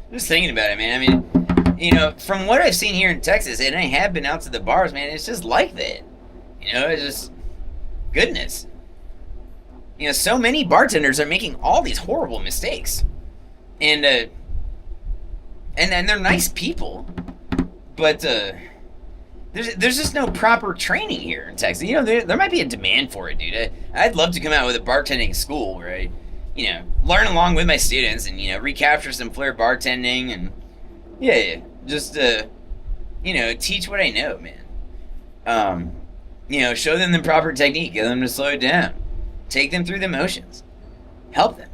I'm just thinking about it, man. I mean, from what I've seen here in Texas, and I have been out to the bars, man, it's just like that. It's just goodness. So many bartenders are making all these horrible mistakes, and then they're nice people, but there's just no proper training here in Texas. There might be a demand for it, dude. I'd love to come out with a bartending school where I, learn along with my students and recapture some flair bartending and just teach what I know, man. Show them the proper technique, get them to slow it down, take them through the motions, help them,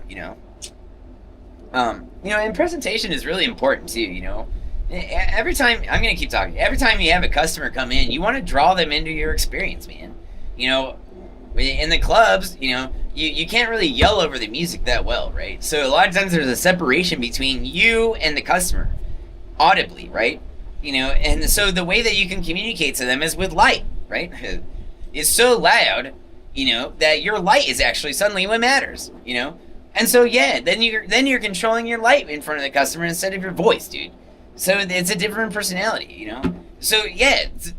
and presentation is really important too, Every time, I'm going to keep talking, every time you have a customer come in, you want to draw them into your experience, man. In the clubs, you can't really yell over the music that well, right? So a lot of times there's a separation between you and the customer, audibly, right? And so the way that you can communicate to them is with light, right? It's so loud, that your light is actually suddenly what matters, And so then you're controlling your light in front of the customer instead of your voice, dude. So it's a different personality, So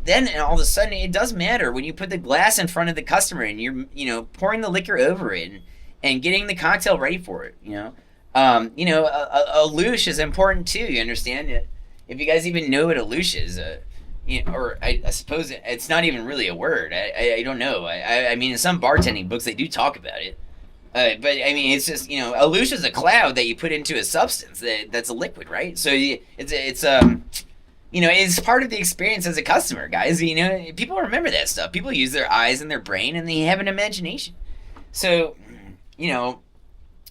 then all of a sudden it does matter when you put the glass in front of the customer and you're pouring the liquor over it and getting the cocktail ready for it, a louche is important too. You understand it? If you guys even know what a louche is, or I suppose it's not even really a word. I don't know. I mean, in some bartending books they do talk about it. But I mean, it's just a louche is a cloud that you put into a substance that's a liquid, right? So it's part of the experience as a customer, guys. People remember that stuff. People use their eyes and their brain, and they have an imagination. So,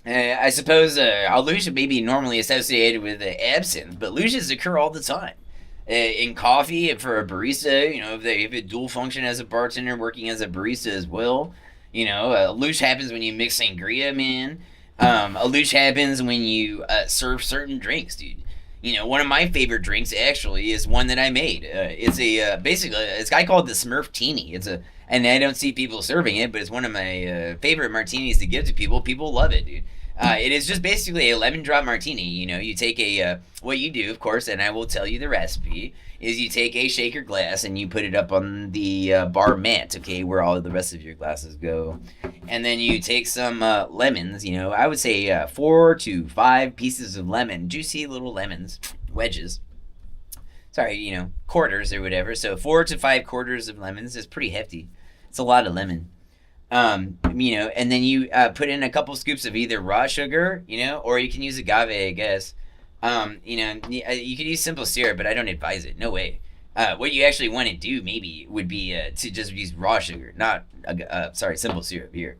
I suppose a louche may be normally associated with absinthe, but louches occur all the time. In coffee, for a barista, if they have a dual function as a bartender, working as a barista as well. A louche happens when you mix sangria, man. A louche happens when you serve certain drinks, dude. One of my favorite drinks actually is one that I made. It's basically it's a guy called the Smurftini. And I don't see people serving it, but it's one of my favorite martinis to give to people. People love it, dude. It is just basically a lemon drop martini. You take what you do, of course, and I will tell you the recipe, is you take a shaker glass and you put it up on the bar mat, okay, where all the rest of your glasses go. And then you take some lemons, I would say 4 to 5 pieces of lemon, juicy little lemons, wedges. Sorry, quarters or whatever. So 4 to 5 quarters of lemons is pretty hefty. It's a lot of lemon. And then you put in a couple scoops of either raw sugar, or you can use agave, I guess. You could use simple syrup, but I don't advise it. No way. What you actually want to do maybe would be to just use raw sugar, not simple syrup here.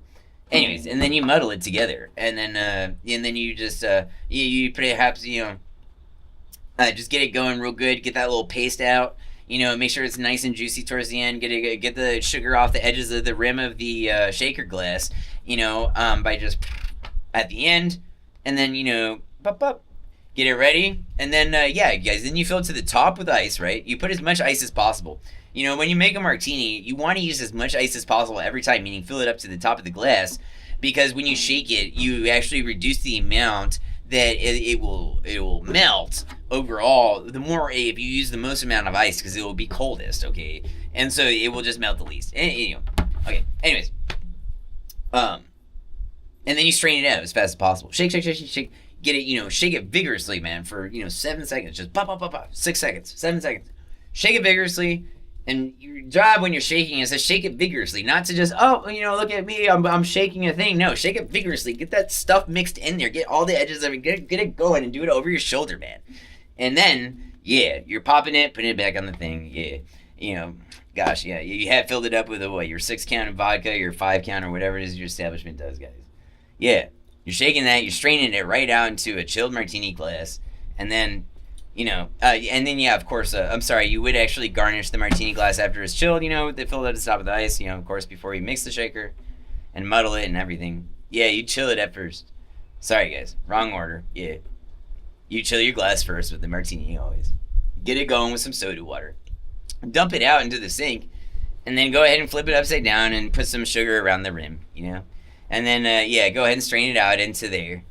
Anyways, and then you muddle it together, and then you just you perhaps just get it going real good, get that little paste out. Make sure it's nice and juicy towards the end. Get the sugar off the edges of the rim of the shaker glass. By just at the end, and then pop. Get it ready, and then guys. Then you fill it to the top with ice, right? You put as much ice as possible. When you make a martini, you want to use as much ice as possible every time, meaning fill it up to the top of the glass, because when you shake it, you actually reduce the amount that it will melt overall. The more, if you use the most amount of ice, because it will be coldest, okay? And so it will just melt the least. Okay, anyways. And then you strain it out as fast as possible. Shake. Get it, shake it vigorously, man, for, 7 seconds. Just pop. 6 seconds, 7 seconds. Shake it vigorously. And your job when you're shaking is to shake it vigorously, not to just, look at me, I'm shaking a thing. No, shake it vigorously. Get that stuff mixed in there. Get all the edges of it. Get it going and do it over your shoulder, man. And then, you're popping it, putting it back on the thing. You have filled it up with your 6 count of vodka, your 5 count, or whatever it is your establishment does, guys. Yeah. You're shaking that, you're straining it right out into a chilled martini glass, and then, of course, you would actually garnish the martini glass after it's chilled, they fill it at the top of the ice, of course, before you mix the shaker and muddle it and everything. Yeah, you chill it at first. Sorry, guys, wrong order. Yeah. You chill your glass first with the martini, always. Get it going with some soda water. Dump it out into the sink, and then go ahead and flip it upside down and put some sugar around the rim, And then, go ahead and strain it out into there.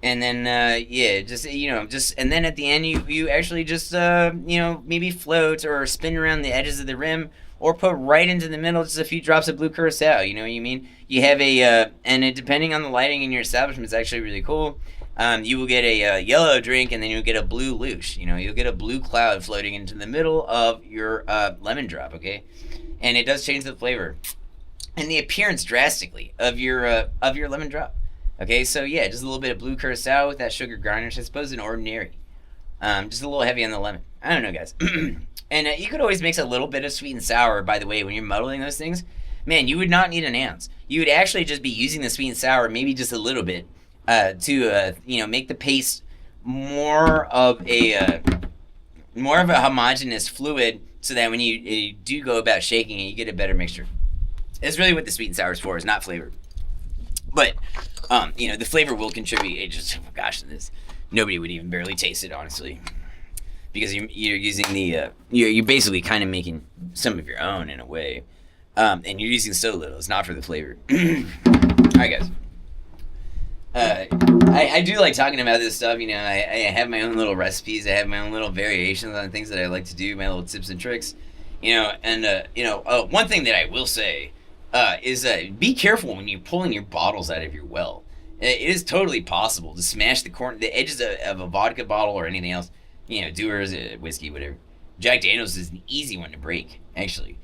And then, and then at the end, you actually just, maybe float or spin around the edges of the rim, or put right into the middle just a few drops of blue curacao, you know what you mean? You have depending on the lighting in your establishment, it's actually really cool. You will get a yellow drink, and then you'll get a blue louche, you'll get a blue cloud floating into the middle of your lemon drop, okay? And it does change the flavor and the appearance drastically of your lemon drop. Okay, so just a little bit of blue curacao with that sugar garnish. I suppose an ordinary Just a little heavy on the lemon. I don't know, guys. And you could always mix a little bit of sweet and sour. By the way, when you're muddling those things, man, you would not need an ounce. You would actually just be using the sweet and sour, maybe just a little bit, to make the paste more of a homogeneous fluid, so that when you do go about shaking it, you get a better mixture. It's really what the sweet and sour is for, is not flavor. But the flavor will contribute. It just, oh gosh, nobody would even barely taste it, honestly, because you're using you're basically kind of making some of your own in a way, and you're using so little. It's not for the flavor. All right, guys. I do like talking about this stuff. I have my own little recipes. I have my own little variations on things that I like to do, my little tips and tricks. One thing that I will say is be careful when you're pulling your bottles out of your well. It is totally possible to smash the edges of a vodka bottle or anything else. Dewar's, whiskey, whatever. Jack Daniels is an easy one to break, actually.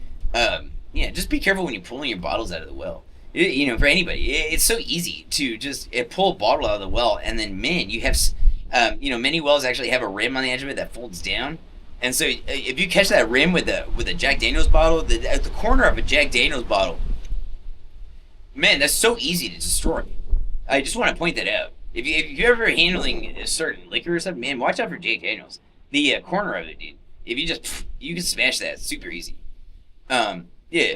Just be careful when you're pulling your bottles out of the well. For anybody, it's so easy to just pull a bottle out of the well, and then, man, you have, many wells actually have a rim on the edge of it that folds down. And so if you catch that rim with a Jack Daniels bottle, at the corner of a Jack Daniels bottle, man, that's so easy to destroy. I just want to point that out. If you're ever handling a certain liquor or something, man, watch out for Jack Daniels. The corner of it, dude. If you can smash that super easy. Yeah.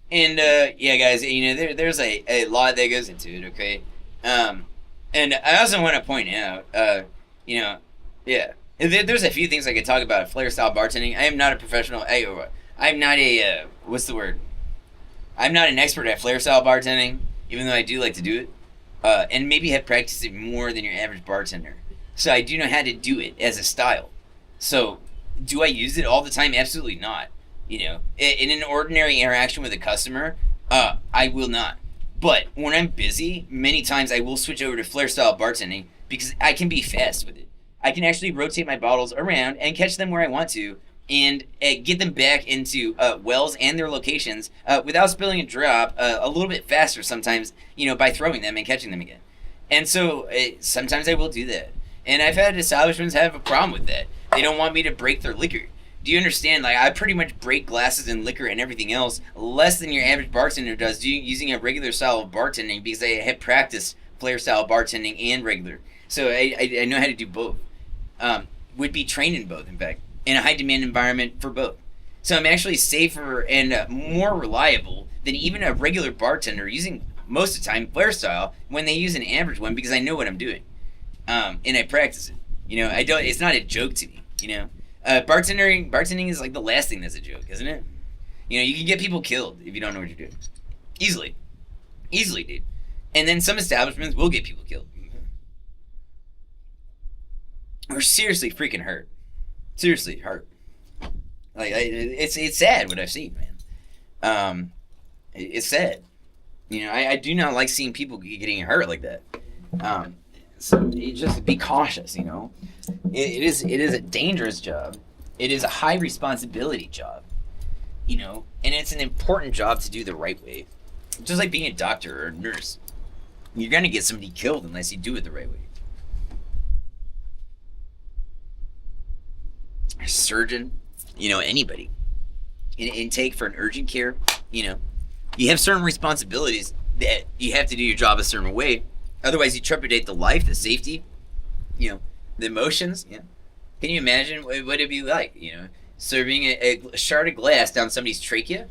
And guys, there's a lot that goes into it, okay? And I also want to point out, there's a few things I could talk about Flair style bartending. I am not a professional. I'm not a what's the word? I'm not an expert at Flair style bartending, even though I do like to do it, and maybe have practiced it more than your average bartender. So I do know how to do it as a style. So do I use it all the time? Absolutely not. In an ordinary interaction with a customer, I will not. But when I'm busy, many times I will switch over to Flair style bartending because I can be fast with it. I can actually rotate my bottles around and catch them where I want to, and get them back into wells and their locations without spilling a drop a little bit faster sometimes, by throwing them and catching them again. And so sometimes I will do that. And I've had establishments have a problem with that. They don't want me to break their liquor. Do you understand? Like, I pretty much break glasses and liquor and everything else less than your average bartender does using a regular style of bartending, because I have practiced Flair style bartending and regular. So I know how to do both. Would be trained in both, in fact, in a high demand environment for both. So I'm actually safer and more reliable than even a regular bartender using, most of the time, Flair style when they use an average one, because I know what I'm doing. And I practice it. It's not a joke to me, bartending is like the last thing that's a joke, isn't it? You can get people killed if you don't know what you're doing. Easily, dude. And then some establishments will get people killed. Or seriously freaking hurt. Seriously hurt. Like, it's sad what I've seen, man. It's sad. I do not like seeing people getting hurt like that. So you just be cautious, It is a dangerous job. It is a high responsibility job, and it's an important job to do the right way. Just like being a doctor or a nurse. You're going to get somebody killed unless you do it the right way. A surgeon, anybody. An intake for an urgent care, you have certain responsibilities that you have to do your job a certain way. Otherwise, you trepidate the life, the safety, the emotions. Can you imagine what it'd be like, serving a shard of glass down somebody's trachea?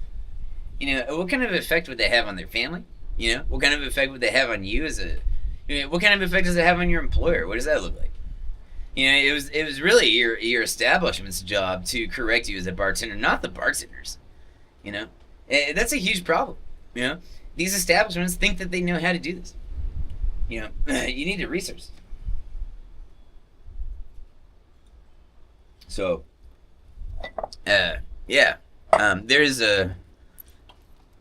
What kind of effect would that have on their family? What kind of effect would that have on you what kind of effect does it have on your employer? What does that look like? It was really your establishment's job to correct you as a bartender, not the bartenders. That's a huge problem. These establishments think that they know how to do this. You need to research. So, there's a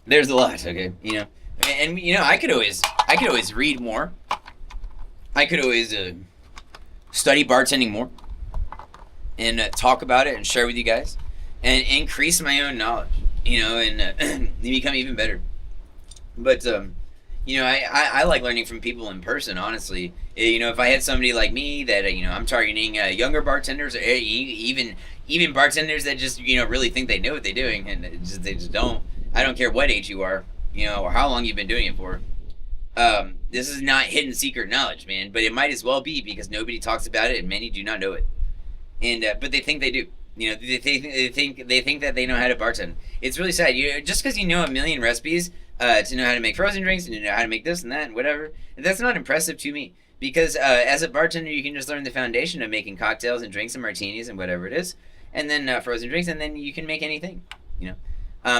lot, okay, and I could always read more. I could always study bartending more, and talk about it and share with you guys, and increase my own knowledge, and become even better. But I like learning from people in person, honestly. If I had somebody like me that, I'm targeting younger bartenders, or even bartenders that just, really think they know what they're doing, and they just don't. I don't care what age you are, or how long you've been doing it for. This is not hidden secret knowledge, man, but it might as well be because nobody talks about it and many do not know it. And but they think they do. They think that they know how to bartend. It's really sad. Just because you know a million recipes to know how to make frozen drinks and to know how to make this and that and whatever, that's not impressive to me. Because as a bartender, you can just learn the foundation of making cocktails and drinks and martinis and whatever it is, and then frozen drinks, and then you can make anything. You know,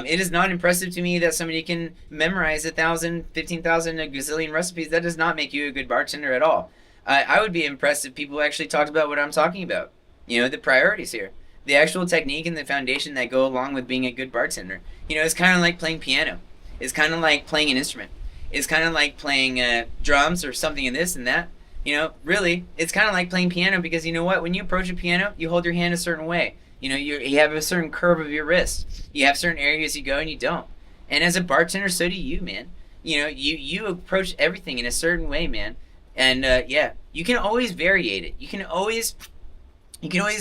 it is not impressive to me that somebody can memorize 1,000, 15,000, a gazillion recipes. That does not make you a good bartender at all. I would be impressed if people actually talked about what I'm talking about. The priorities here, the actual technique and the foundation that go along with being a good bartender. It's kind of like playing piano. It's kind of like playing an instrument. It's kind of like playing drums or something in this and that. Really, it's kind of like playing piano because you know what? When you approach a piano, you hold your hand a certain way. You have a certain curve of your wrist. You have certain areas you go and you don't. And as a bartender, so do you, man. You approach everything in a certain way, man. And yeah, you can always variate it. You can always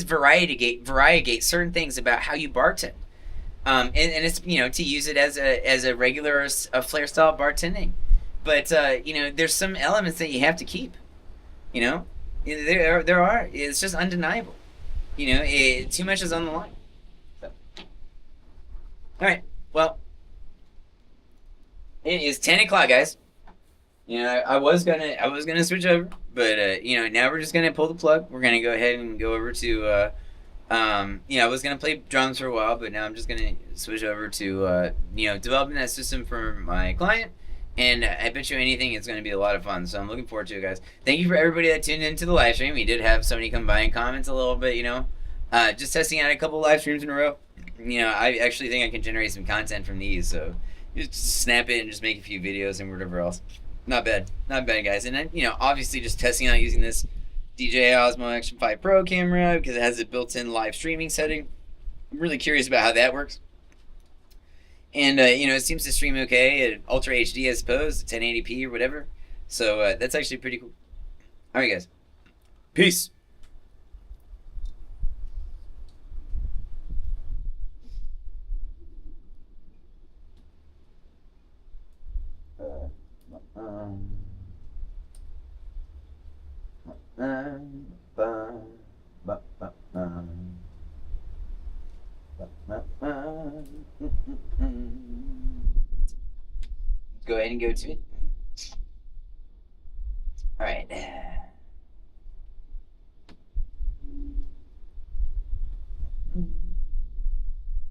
variegate certain things about how you bartend. And it's to use it as a regular a flair style bartending. But there's some elements that you have to keep. There are. It's just undeniable. Too much is on the line. So. All right. Well, it is 10 o'clock, guys. I was gonna switch over, but now we're just gonna pull the plug. We're gonna go ahead and go over to I was gonna play drums for a while, but now I'm just gonna switch over to developing that system for my client. And I bet you anything, it's going to be a lot of fun. So I'm looking forward to it, guys. Thank you for everybody that tuned into the live stream. We did have somebody come by and comment a little bit, just testing out a couple live streams in a row. I actually think I can generate some content from these. So just snap it and just make a few videos and whatever else. Not bad. Not bad, guys. And then, obviously just testing out using this DJI Osmo Action 5 Pro camera because it has a built-in live streaming setting. I'm really curious about how that works. And, it seems to stream okay at Ultra HD, I suppose, 1080p or whatever. So that's actually pretty cool. All right, guys. Peace. Go ahead and go to it. All right.